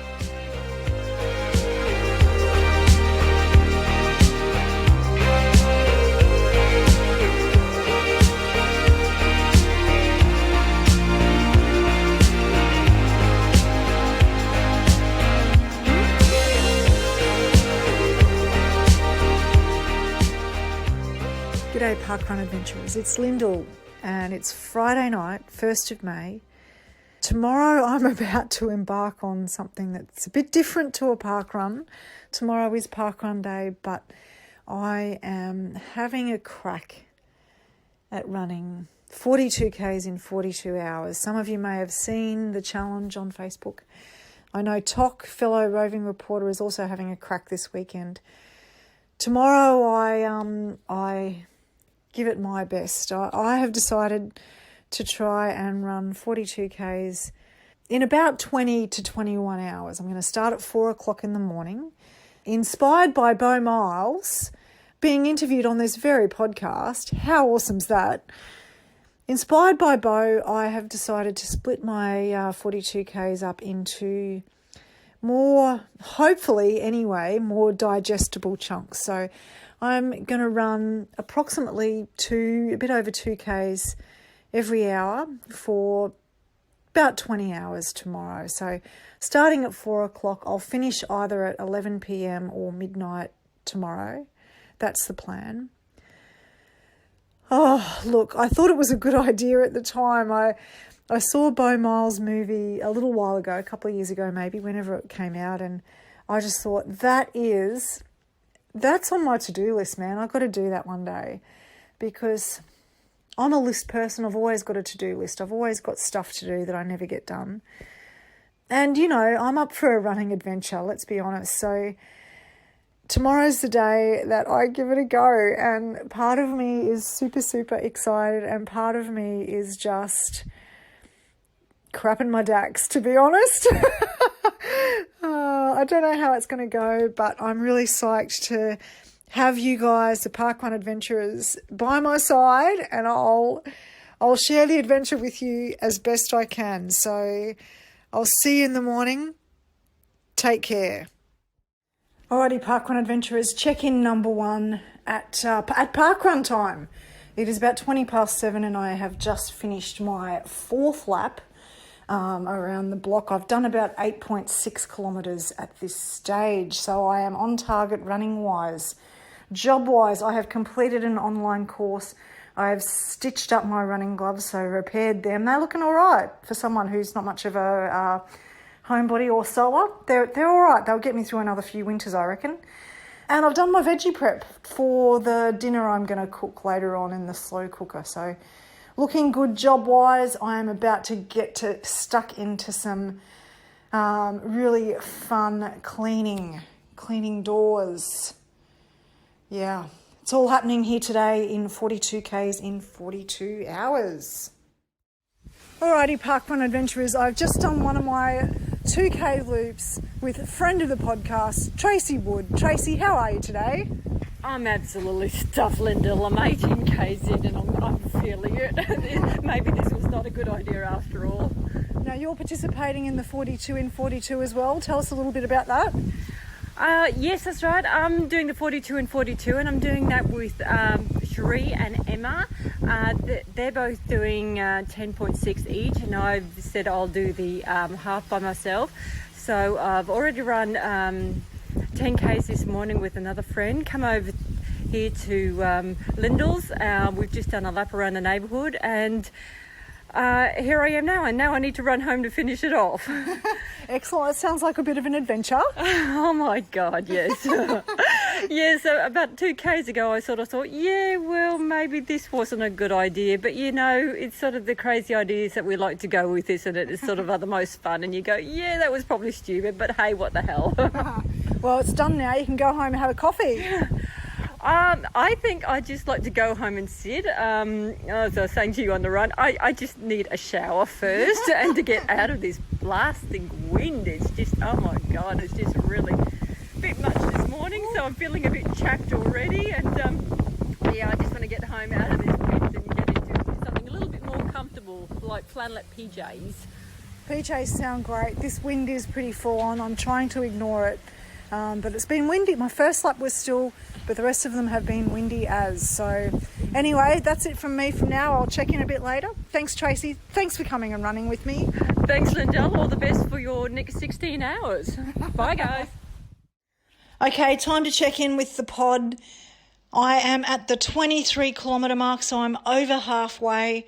G'day Parkrun Adventurers, it's Lyndell and it's Friday night, 1st of May. Tomorrow I'm about to embark on something that's a bit different to a parkrun. Tomorrow is parkrun day, but I am having a crack at running 42 Ks in 42 hours. Some of you may have seen the challenge on Facebook. I know Toc, fellow roving reporter, is also having a crack this weekend. Tomorrow I give it my best. I have decided to try and run 42 Ks in about 20 to 21 hours. I'm going to start at 4 o'clock in the morning. Inspired by Beau Miles, being interviewed on this very podcast. How awesome's that? Inspired by Beau, I have decided to split my 42 Ks up into more, hopefully anyway, more digestible chunks. So I'm going to run approximately a bit over 2 Ks every hour for about 20 hours tomorrow. So starting at 4 o'clock, I'll finish either at 11 p.m. or midnight tomorrow. That's the plan. Oh, look, I thought it was a good idea at the time. I saw Beau Miles' movie a little while ago, a couple of years ago maybe, whenever it came out, and I just thought that's on my to-do list, man. I've got to do that one day because I'm a list person. I've always got a to-do list. I've always got stuff to do that I never get done. And, you know, I'm up for a running adventure, let's be honest. So tomorrow's the day that I give it a go, and part of me is super, super excited, and part of me is just crapping my dacks, to be honest. I don't know how it's going to go, but I'm really psyched to have you guys, the Parkrun Adventurers, by my side, and I'll share the adventure with you as best I can. So I'll see you in the morning. Take care. Alrighty, Parkrun Adventurers, check-in number 1 at parkrun time. It is about 20 past 7 and I have just finished my 4th lap around the block. I've done about 8.6 kilometres at this stage, so I am on target running-wise. Job-wise, I have completed an online course. I have stitched up my running gloves, so repaired them. They're looking all right for someone who's not much of a homebody or sewer. They're all right. They'll get me through another few winters, I reckon. And I've done my veggie prep for the dinner I'm going to cook later on in the slow cooker. So looking good job-wise. I am about to get stuck into some really fun cleaning doors. Yeah, it's all happening here today in 42 Ks in 42 hours. Alrighty, Parkrun Adventurers, I've just done one of my 2K loops with a friend of the podcast, Tracy Wood. Tracy, how are you today?
I'm absolutely stuffed, Lyndell. I'm 18 Ks in and I'm feeling it. Maybe this was not a good idea after all.
Now you're participating in the 42 in 42 as well. Tell us a little bit about that.
Yes, that's right. I'm doing the 42 in 42, and I'm doing that with Cherie and Emma. They're both doing 10.6 each, and I've said I'll do the half by myself. So I've already run 10Ks this morning with another friend. Come over here to Lyndell's. We've just done a lap around the neighbourhood, and here I am now, and now I need to run home to finish it off.
Excellent. It sounds like a bit of an adventure.
Oh my God, yes. Yeah, so about 2Ks ago I sort of thought, yeah, well, maybe this wasn't a good idea, but you know, it's sort of the crazy ideas that we like to go with, isn't it? It's sort of the most fun, and you go, yeah, that was probably stupid, but hey, what the hell.
Well, it's done now. You can go home and have a coffee.
I think I just like to go home and sit. As I was saying to you on the run, I just need a shower first and to get out of this blasting wind. It's just, oh my God, it's just really a bit much this morning, so I'm feeling a bit chacked already. And yeah, I just want to get home out of this wind and get into something a little bit more comfortable, like flannelette PJs.
PJs sound great. This wind is pretty full on. I'm trying to ignore it. But it's been windy. My first lap was still, but the rest of them have been windy as. So anyway, that's it from me from now. I'll check in a bit later. Thanks, Tracy. Thanks for coming and running with me.
Thanks, Lyndell. All the best for your next 16 hours. Bye, guys.
Okay, time to check in with the pod. I am at the 23 kilometre mark, so I'm over halfway.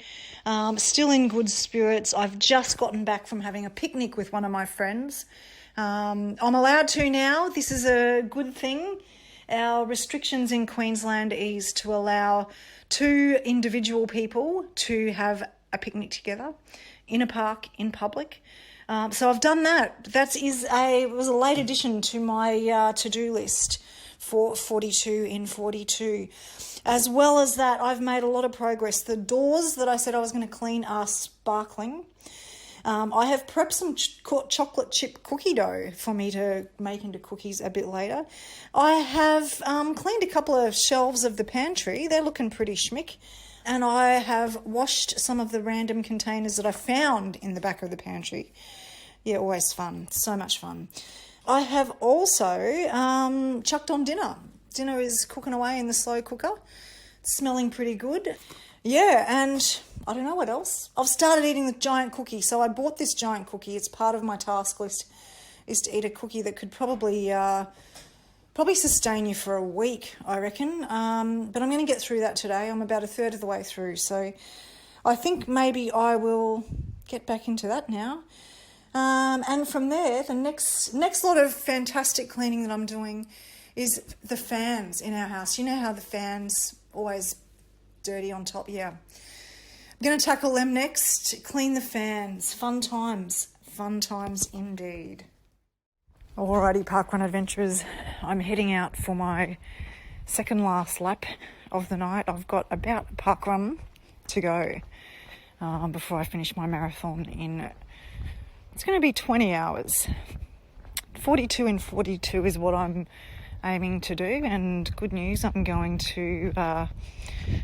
Still in good spirits. I've just gotten back from having a picnic with one of my friends. I'm allowed to now. This is a good thing. Our restrictions in Queensland eased to allow 2 individual people to have a picnic together in a park in public. So I've done that. It was a late addition to my to-do list for 42 in 42. As well as that, I've made a lot of progress. The doors that I said I was going to clean are sparkling. I have prepped some chocolate chip cookie dough for me to make into cookies a bit later. I have cleaned a couple of shelves of the pantry. They're looking pretty schmick. And I have washed some of the random containers that I found in the back of the pantry. Yeah, always fun. So much fun. I have also chucked on dinner. Dinner is cooking away in the slow cooker. It's smelling pretty good. Yeah, and I don't know what else. I've started eating the giant cookie. So I bought this giant cookie. It's part of my task list, is to eat a cookie that could probably sustain you for a week, I reckon. But I'm going to get through that today. I'm about a third of the way through. So I think maybe I will get back into that now. And from there, the next lot of fantastic cleaning that I'm doing is the fans in our house. You know how the fans always dirty on top? Yeah. I'm going to tackle them next. Clean the fans. Fun times indeed. Alrighty, parkrun adventurers. I'm heading out for my second last lap of the night. I've got about a parkrun to go before I finish my marathon in, it's going to be 20 hours. 42 in 42 is what I'm aiming to do, and good news, I'm going to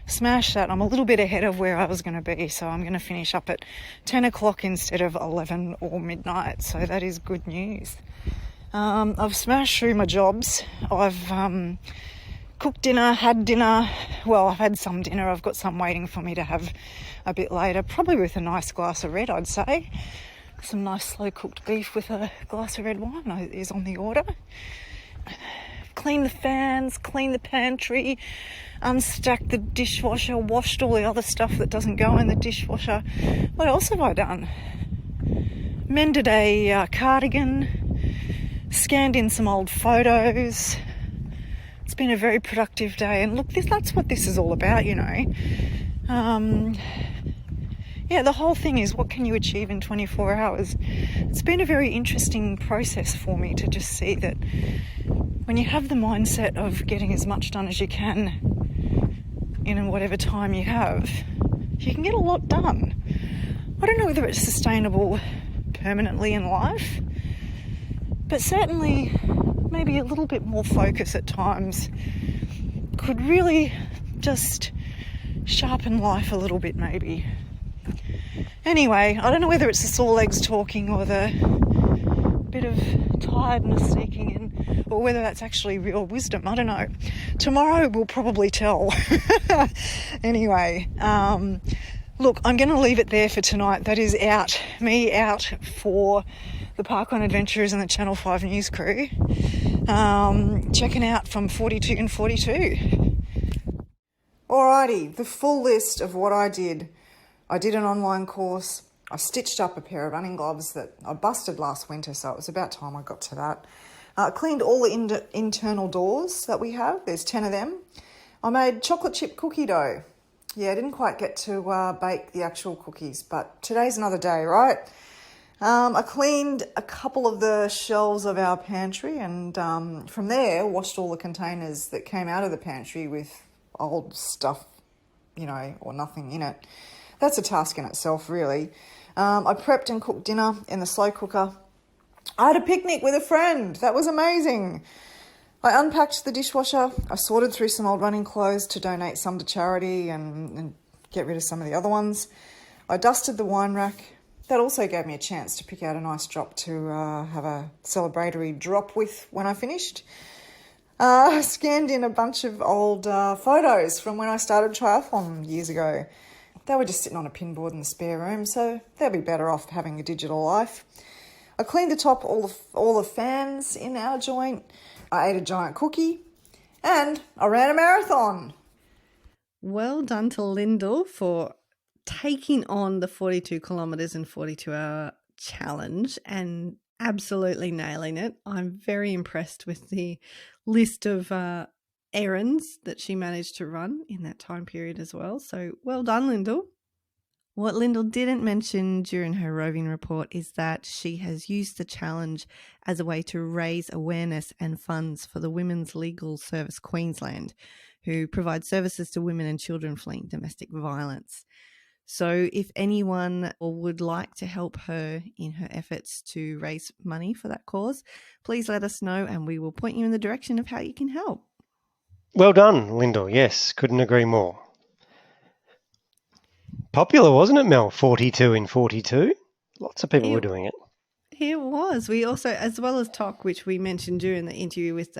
smash that. I'm a little bit ahead of where I was going to be, so I'm going to finish up at 10 o'clock instead of 11 or midnight, so that is good news. I've smashed through my jobs. I've cooked dinner, had dinner. Well, I've had some dinner. I've got some waiting for me to have a bit later, probably with a nice glass of red, I'd say. Some nice slow cooked beef with a glass of red wine is on the order. Clean the fans, clean the pantry, unstacked the dishwasher, washed all the other stuff that doesn't go in the dishwasher. What else have I done? Mended a cardigan, scanned in some old photos. It's been a very productive day, and look, that's what this is all about, you know. Yeah, the whole thing is, what can you achieve in 24 hours? It's been a very interesting process for me to just see that when you have the mindset of getting as much done as you can in whatever time you have, you can get a lot done. I don't know whether it's sustainable permanently in life, but certainly maybe a little bit more focus at times could really just sharpen life a little bit, maybe. Anyway, I don't know whether it's the sore legs talking or the bit of tiredness sneaking in, or whether that's actually real wisdom. I don't know. Tomorrow we'll probably tell. Anyway, look, I'm going to leave it there for tonight. That is me out for the Parkrun Adventurers and the Channel 5 News crew. Checking out from 42 and 42. Alrighty, the full list of what I did. I did an online course. I stitched up a pair of running gloves that I busted last winter, so it was about time I got to that. I cleaned all the internal doors that we have. There's 10 of them. I made chocolate chip cookie dough. Yeah, I didn't quite get to bake the actual cookies, but today's another day, right? I cleaned a couple of the shelves of our pantry, and from there washed all the containers that came out of the pantry with old stuff, or nothing in it. That's a task in itself, really. I prepped and cooked dinner in the slow cooker. I had a picnic with a friend. That was amazing. I unpacked the dishwasher. I sorted through some old running clothes to donate some to charity and get rid of some of the other ones. I dusted the wine rack. That also gave me a chance to pick out a nice drop to have a celebratory drop with when I finished. I scanned in a bunch of old photos from when I started triathlon years ago. They were just sitting on a pinboard in the spare room, so they'll be better off having a digital life. I cleaned the top all the fans in our joint. I ate a giant cookie, and I ran a marathon.
Well done to Lyndell for taking on the 42 kilometres in 42-hour challenge and absolutely nailing it. I'm very impressed with the list of errands that she managed to run in that time period as well. So well done, Lyndell. What Lyndell didn't mention during her roving report is that she has used the challenge as a way to raise awareness and funds for the Women's Legal Service Queensland, who provide services to women and children fleeing domestic violence. So if anyone would like to help her in her efforts to raise money for that cause, please let us know and we will point you in the direction of how you can help.
Well done, Lyndell. Yes, couldn't agree more. Popular, wasn't it, Mel? 42 in 42. Lots of people were doing it.
It was. We also, as well as TOC, which we mentioned during the interview with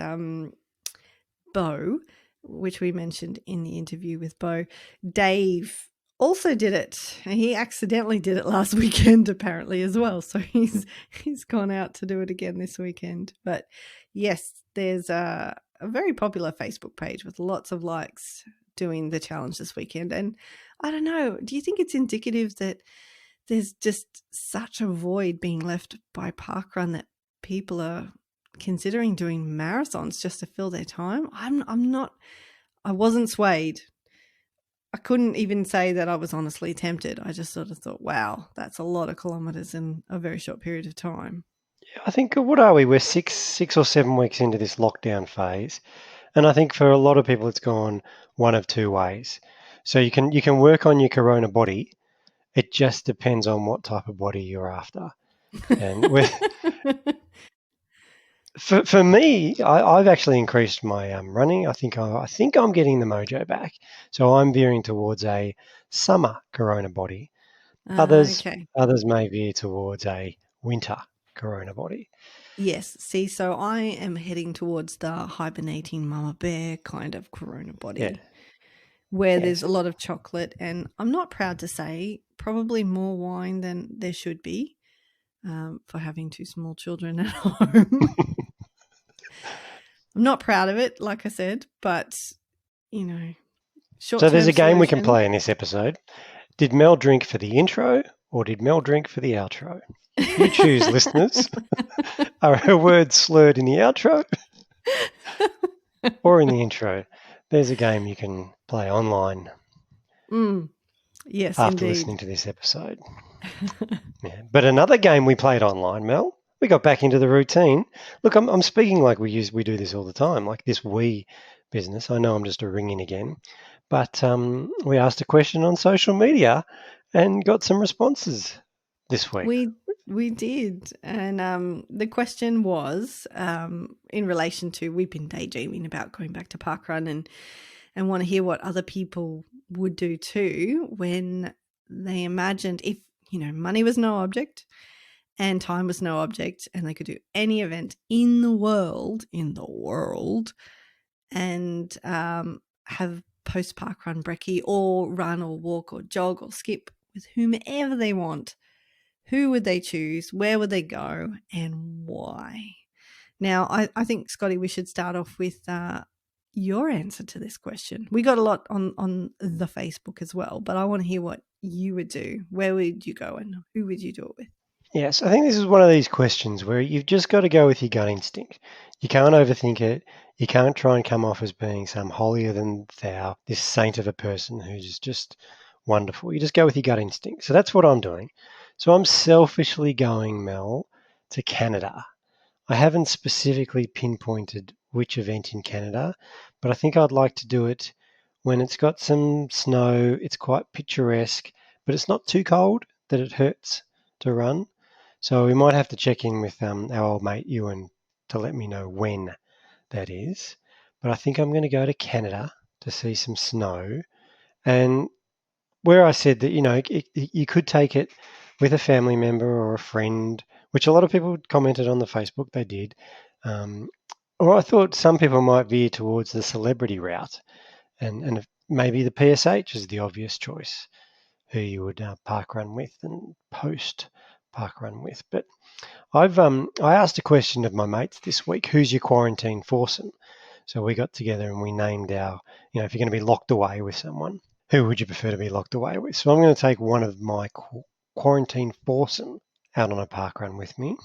Beau, which we mentioned in the interview with Beau, Dave also did it. He accidentally did it last weekend, apparently, as well. So he's gone out to do it again this weekend. But yes, there's a very popular Facebook page with lots of likes doing the challenge this weekend. And I don't know, do you think it's indicative that there's just such a void being left by parkrun that people are considering doing marathons just to fill their time? I wasn't swayed. I couldn't even say that I was honestly tempted. I just sort of thought, wow, that's a lot of kilometres in a very short period of time.
Yeah, I think, what are we? We're six or 7 weeks into this lockdown phase. And I think for a lot of people, it's gone one of two ways. So you can work on your corona body. It just depends on what type of body you're after. And for me, I've actually increased my running. I think I'm getting the mojo back. So I'm veering towards a summer corona body. Others may veer towards a winter corona body.
Yes. See, so I am heading towards the hibernating mama bear kind of corona body, where there's a lot of chocolate, and I'm not proud to say probably more wine than there should be for having 2 small children at home. I'm not proud of it, like I said, but,
So there's a game we can play in this episode. Did Mel drink for the intro or did Mel drink for the outro? You choose, listeners. Are her words slurred in the outro or in the intro? There's a game you can play online.
Yes,
after listening to this episode. Yeah. But another game we played online, Mel, we got back into the routine. Look, I'm speaking like we do this all the time, like this we business. I know I'm just a ring-in again. But we asked a question on social media and got some responses this week.
We did. And the question was in relation to, we've been daydreaming about going back to parkrun and want to hear what other people would do too when they imagined money was no object and time was no object, and they could do any event in the world, and have post parkrun brekkie or run or walk or jog or skip with whomever they want. Who would they choose? Where would they go? And why? Now, I think, Scotty, we should start off with your answer to this question. We got a lot on the Facebook as well, but I want to hear what you would do. Where would you go and who would you do it with?
Yes, I think this is one of these questions where you've just got to go with your gut instinct. You can't overthink it. You can't try and come off as being some holier than thou, this saint of a person who's just wonderful. You just go with your gut instinct. So that's what I'm doing. So I'm selfishly going, Mel, to Canada. I haven't specifically pinpointed which event in Canada, but I think I'd like to do it when it's got some snow. It's quite picturesque, but it's not too cold that it hurts to run. So we might have to check in with our old mate Ewan to let me know when that is. But I think I'm going to go to Canada to see some snow. And where I said that, you could take it with a family member or a friend, which a lot of people commented on the Facebook, they did. Or I thought some people might veer towards the celebrity route, and maybe the PSH is the obvious choice, who you would parkrun with and post parkrun with. But I asked a question of my mates this week: who's your quarantine foursome? So we got together and we named our, if you're going to be locked away with someone, who would you prefer to be locked away with? So I'm going to take one of my quarantine foursome out on a parkrun with me.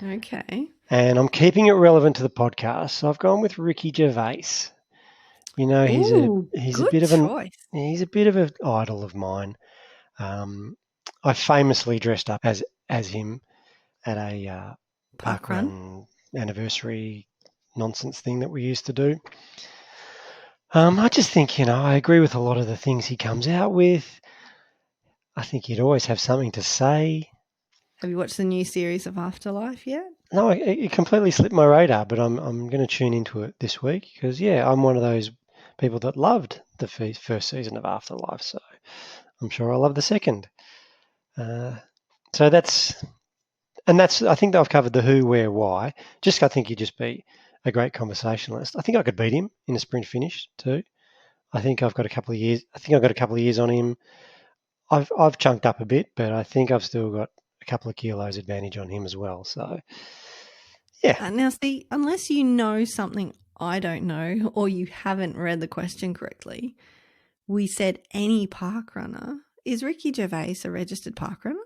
Okay.
And I'm keeping it relevant to the podcast. So I've gone with Ricky Gervais. He's a bit of an idol of mine. I famously dressed up as him at a parkrun anniversary nonsense thing that we used to do. I just think, I agree with a lot of the things he comes out with. I think he'd always have something to say.
Have you watched the new series of Afterlife yet?
No, it completely slipped my radar, but I'm going to tune into it this week because, I'm one of those people that loved the first season of Afterlife, so I'm sure I'll love the second. So I think I've covered the who, where, why. I think he'd just be a great conversationalist. I think I could beat him in a sprint finish too. I think I've got a couple of years on him. I've chunked up a bit, but I think I've still got a couple of kilos advantage on him as well. So, yeah.
Now, see, unless you know something I don't know or you haven't read the question correctly, we said any parkrunner. Is Ricky Gervais a registered parkrunner?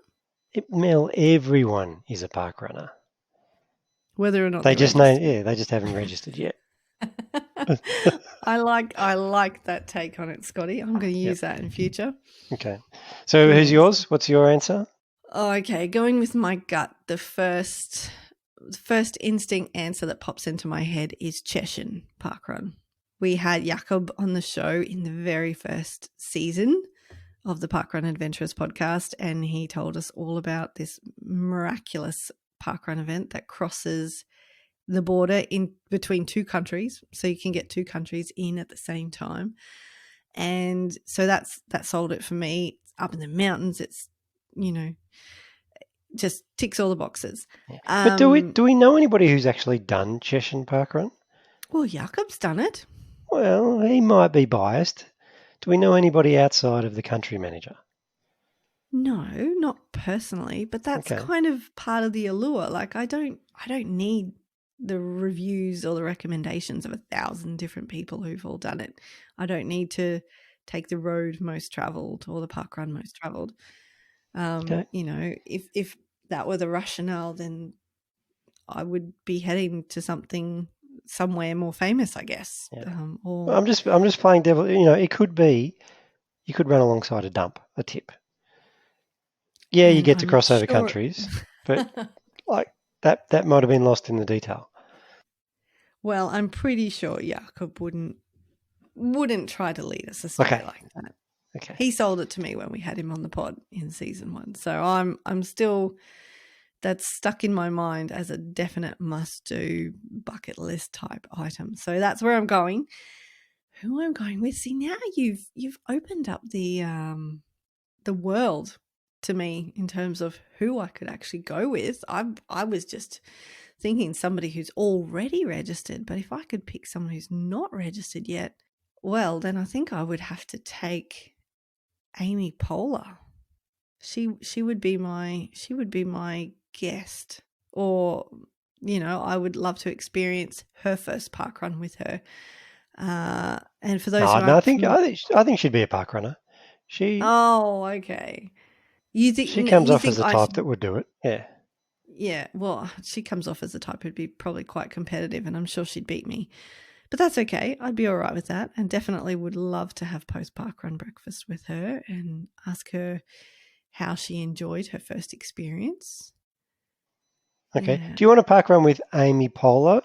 Mel, everyone is a parkrunner.
Whether or not
they just haven't registered yet.
I like that take on it, Scotty. I'm going to use that in future.
Okay. So who's yours? What's your answer?
Okay, going with my gut, the first instinct answer that pops into my head is Cheshire Parkrun. We had Jakob on the show in the very first season of the Parkrun Adventurers podcast, and he told us all about this miraculous parkrun event that crosses the border in between two countries, so you can get two countries in at the same time. And so that sold it for me. It's up in the mountains. It's, just ticks all the boxes.
Yeah. But do we know anybody who's actually done Cheshire Parkrun?
Well, Jakob's done it.
Well, he might be biased. Do we know anybody outside of the country manager?
No, not personally, but that's kind of part of the allure. Like I don't need the reviews or the recommendations of 1,000 different people who've all done it. I don't need to take the road most traveled or the parkrun most traveled. If that were the rationale, then I would be heading to somewhere more famous, I guess.
Yeah. I'm just playing devil. It could be you could run alongside a tip. Yeah, and you get to cross over countries, but like that might have been lost in the detail.
Well, I'm pretty sure Jakob wouldn't try to lead us astray like that.
Okay.
He sold it to me when we had him on the pod in season 1. So I'm still, that's stuck in my mind as a definite must-do bucket list type item. So that's where I'm going. Who I'm going with? See, now you've opened up the world to me in terms of who I could actually go with. I was just thinking somebody who's already registered, but if I could pick someone who's not registered yet, well, then I think I would have to take Amy Poehler. She would be my guest, or I would love to experience her first parkrun with her. And for those
I think she'd be a parkrunner.
Oh, okay. You think
she comes off as the type that would do it? Yeah.
Yeah, well, she comes off as the type who'd be probably quite competitive, and I'm sure she'd beat me. But that's okay. I'd be all right with that, and definitely would love to have post-parkrun breakfast with her and ask her how she enjoyed her first experience.
Okay.
Yeah.
Do you want a parkrun with Amy Poehler,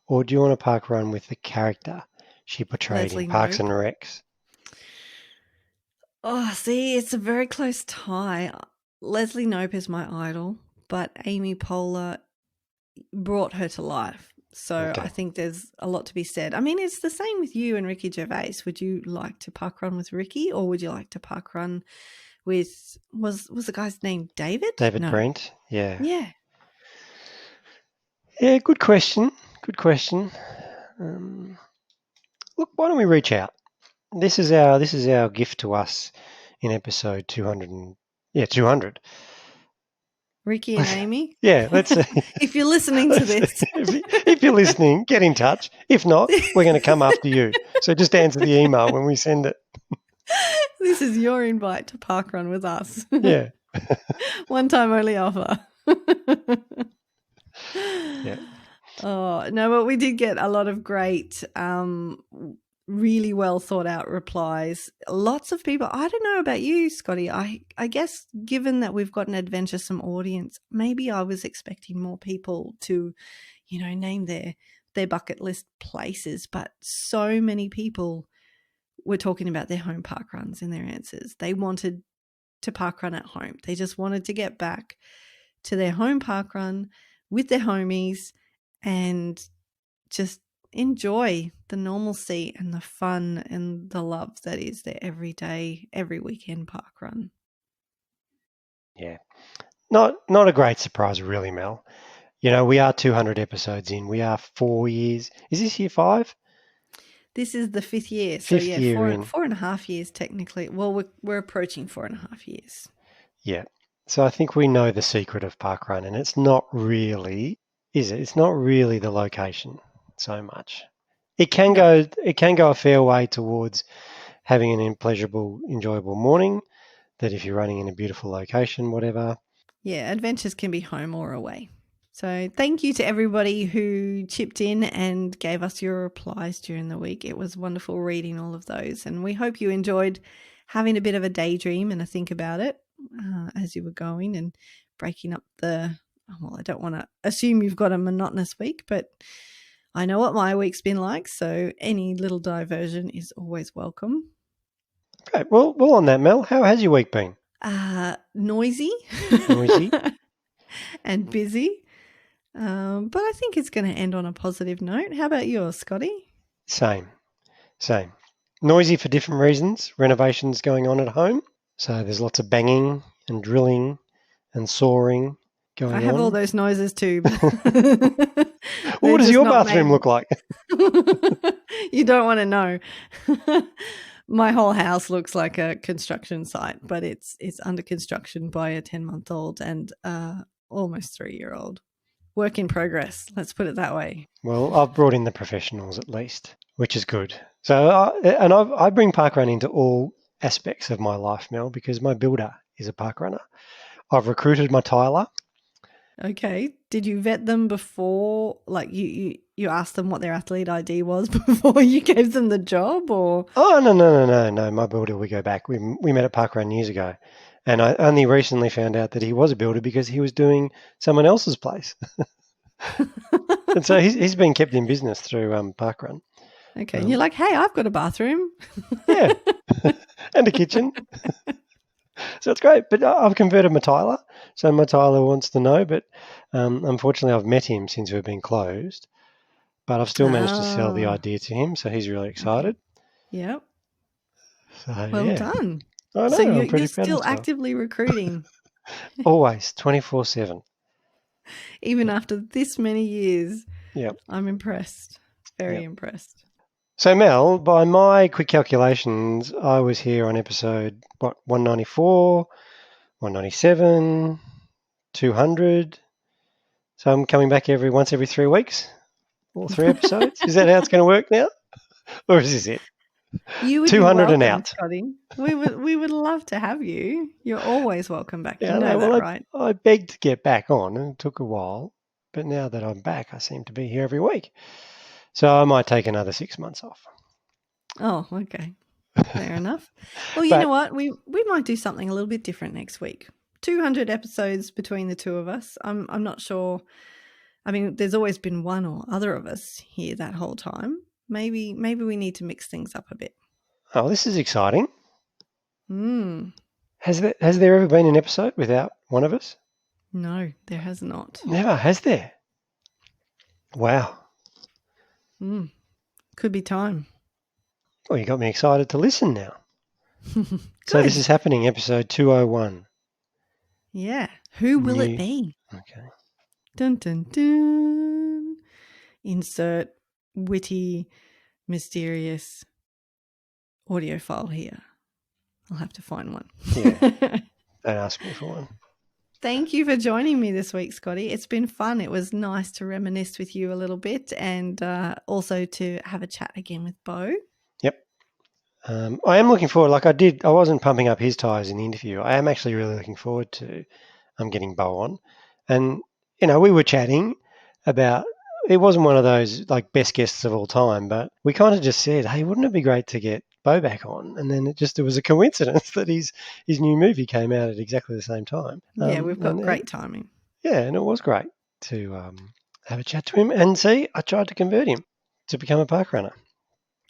or do you want a parkrun with the character she portrayed in Parks and Recs?
Oh, see, it's a very close tie. Leslie Knope is my idol, but Amy Poehler brought her to life. So I think there's a lot to be said. I mean, it's the same with you and Ricky Gervais. Would you like to parkrun with Ricky, or would you like to parkrun with, was the guy's name David?
David Brent, yeah.
Yeah.
Yeah, good question. Look, why don't we reach out? This is our gift to us in episode 200. 200.
Ricky and Amy?
Yeah, let's see.
If you're listening to this.
If you're listening, get in touch. If not, we're going to come after you. So just answer the email when we send it.
This is your invite to parkrun with us.
Yeah.
One time only offer.
Yeah.
Oh, no, but we did get a lot of great, really well thought out replies. Lots of people. I don't know about you, Scotty. I guess given that we've got an adventuresome audience, maybe I was expecting more people to, name their bucket list places, but so many people were talking about their home parkruns in their answers. They wanted to parkrun at home. They just wanted to get back to their home parkrun with their homies and just enjoy the normalcy and the fun and the love that is their everyday, every weekend parkrun.
Yeah. Not a great surprise, really, Mel. We are 200 episodes in. We are 4 years. Is this year 5?
This is the 5th year.
So yeah,
year 4.5 years technically. Well, we're approaching 4.5 years.
Yeah. So I think we know the secret of parkrun, and it's not really, is it? It's not really the location so much. It can go a fair way towards having an pleasurable, enjoyable morning, that if you're running in a beautiful location, whatever.
Yeah, adventures can be home or away. So thank you to everybody who chipped in and gave us your replies during the week. It was wonderful reading all of those, and we hope you enjoyed having a bit of a daydream and a think about it as you were going and breaking up I don't want to assume you've got a monotonous week, but I know what my week's been like, so any little diversion is always welcome.
Great. Well, on that, Mel, how has your week been?
Noisy.
Noisy.
And busy. But I think it's going to end on a positive note. How about yours, Scotty? Same.
Noisy for different reasons. Renovations going on at home. So there's lots of banging and drilling and sawing going on.
I have all those noises too.
What does your bathroom look like?
You don't want to know. My whole house looks like a construction site, but it's under construction by a 10-month-old and almost 3-year-old. Work in progress, let's put it that way.
Well, I've brought in the professionals at least, which is good. So, I bring parkrun into all aspects of my life, Mel, because my builder is a parkrunner. I've recruited my tiler.
Okay. Did you vet them before? Like you asked them what their athlete ID was before you gave them the job, or?
Oh, no. My builder, we go back. We met at parkrun years ago. And I only recently found out that he was a builder because he was doing someone else's place. And so he's been kept in business through parkrun.
Okay. And you're like, hey, I've got a bathroom.
Yeah. And a kitchen. So it's great. But I've converted my tiler. So my tiler wants to know. But unfortunately, I've met him since we've been closed. But I've still managed to sell the idea to him. So he's really excited.
Yep.
So,
well done.
I know,
So
I'm pretty
you're
proud
still
of myself.
actively recruiting,
Always, 24/7.
even after this many years.
Yep.
I'm impressed. Very impressed.
So, Mel, by my quick calculations, I was here on episode, 194, 197, 200. So I'm coming back once every 3 weeks, all 3 episodes. Is that how it's going to work now? Or is this it?
You would
200
be welcome,
and out.
Scotty. We would love to have you. You're always welcome back.
Yeah,
you know that, right?
I begged to get back on, and it took a while. But now that I'm back, I seem to be here every week. So I might take another 6 months off.
Oh, okay. Fair enough. Well, you know what? We might do something a little bit different next week. 200 episodes between the two of us. I'm not sure. I mean, there's always been one or other of us here that whole time. Maybe we need to mix things up a bit.
Oh, this is exciting.
Hmm.
Has there ever been an episode without one of us?
No, there has not.
Never, has there? Wow.
Could be time.
Well, you got me excited to listen now. So this is happening, episode 201.
Yeah. Who will it be?
Okay.
Dun, dun, dun. Insert witty, mysterious audio file here. I'll have to find one.
Yeah. Don't ask me for one.
Thank you for joining me this week, Scotty. It's been fun. It was nice to reminisce with you a little bit and also to have a chat again with Beau. Yep.
I am looking forward, I wasn't pumping up his tyres in the interview. I am actually really looking forward to getting Beau on. And, we were chatting about, it wasn't one of those best guests of all time, but we kind of just said, hey, wouldn't it be great to get Beau back on? And then it was a coincidence that his new movie came out at exactly the same time.
Yeah, we've got great timing.
Yeah, and it was great to have a chat to him. And see, I tried to convert him to become a park runner.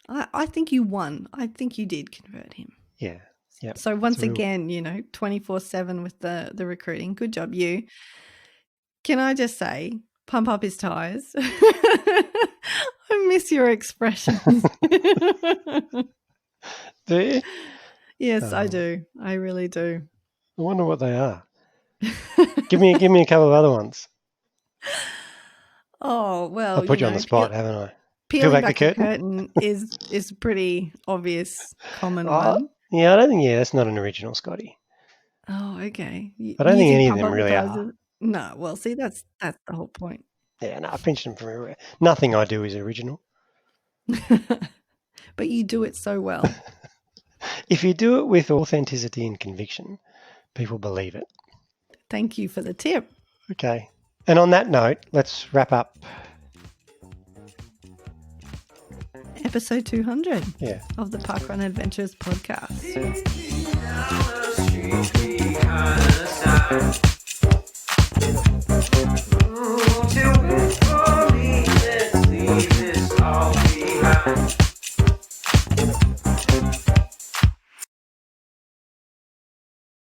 I think you won. I think you did convert him.
Yeah. Yeah.
So once again, 24/7 with the recruiting. Good job, you. Can I just say, pump up his tires. I miss your expressions.
Do you?
Yes, I do. I really do.
I wonder what they are. give me a couple of other ones.
Oh, well.
I'll put you on the spot, haven't I?
Peeling back the curtain is a pretty obvious common one.
Yeah, I don't think, that's not an original, Scotty.
Oh, okay.
I don't think any of them really are.
No, well, see, that's the whole point.
Yeah, no, I pinched them from everywhere. Nothing I do is original.
But you do it so well.
If you do it with authenticity and conviction, people believe it.
Thank you for the tip.
Okay. And on that note, let's wrap up.
Episode 200
of
the Parkrun Adventures podcast. Till for me, let's leave this all behind.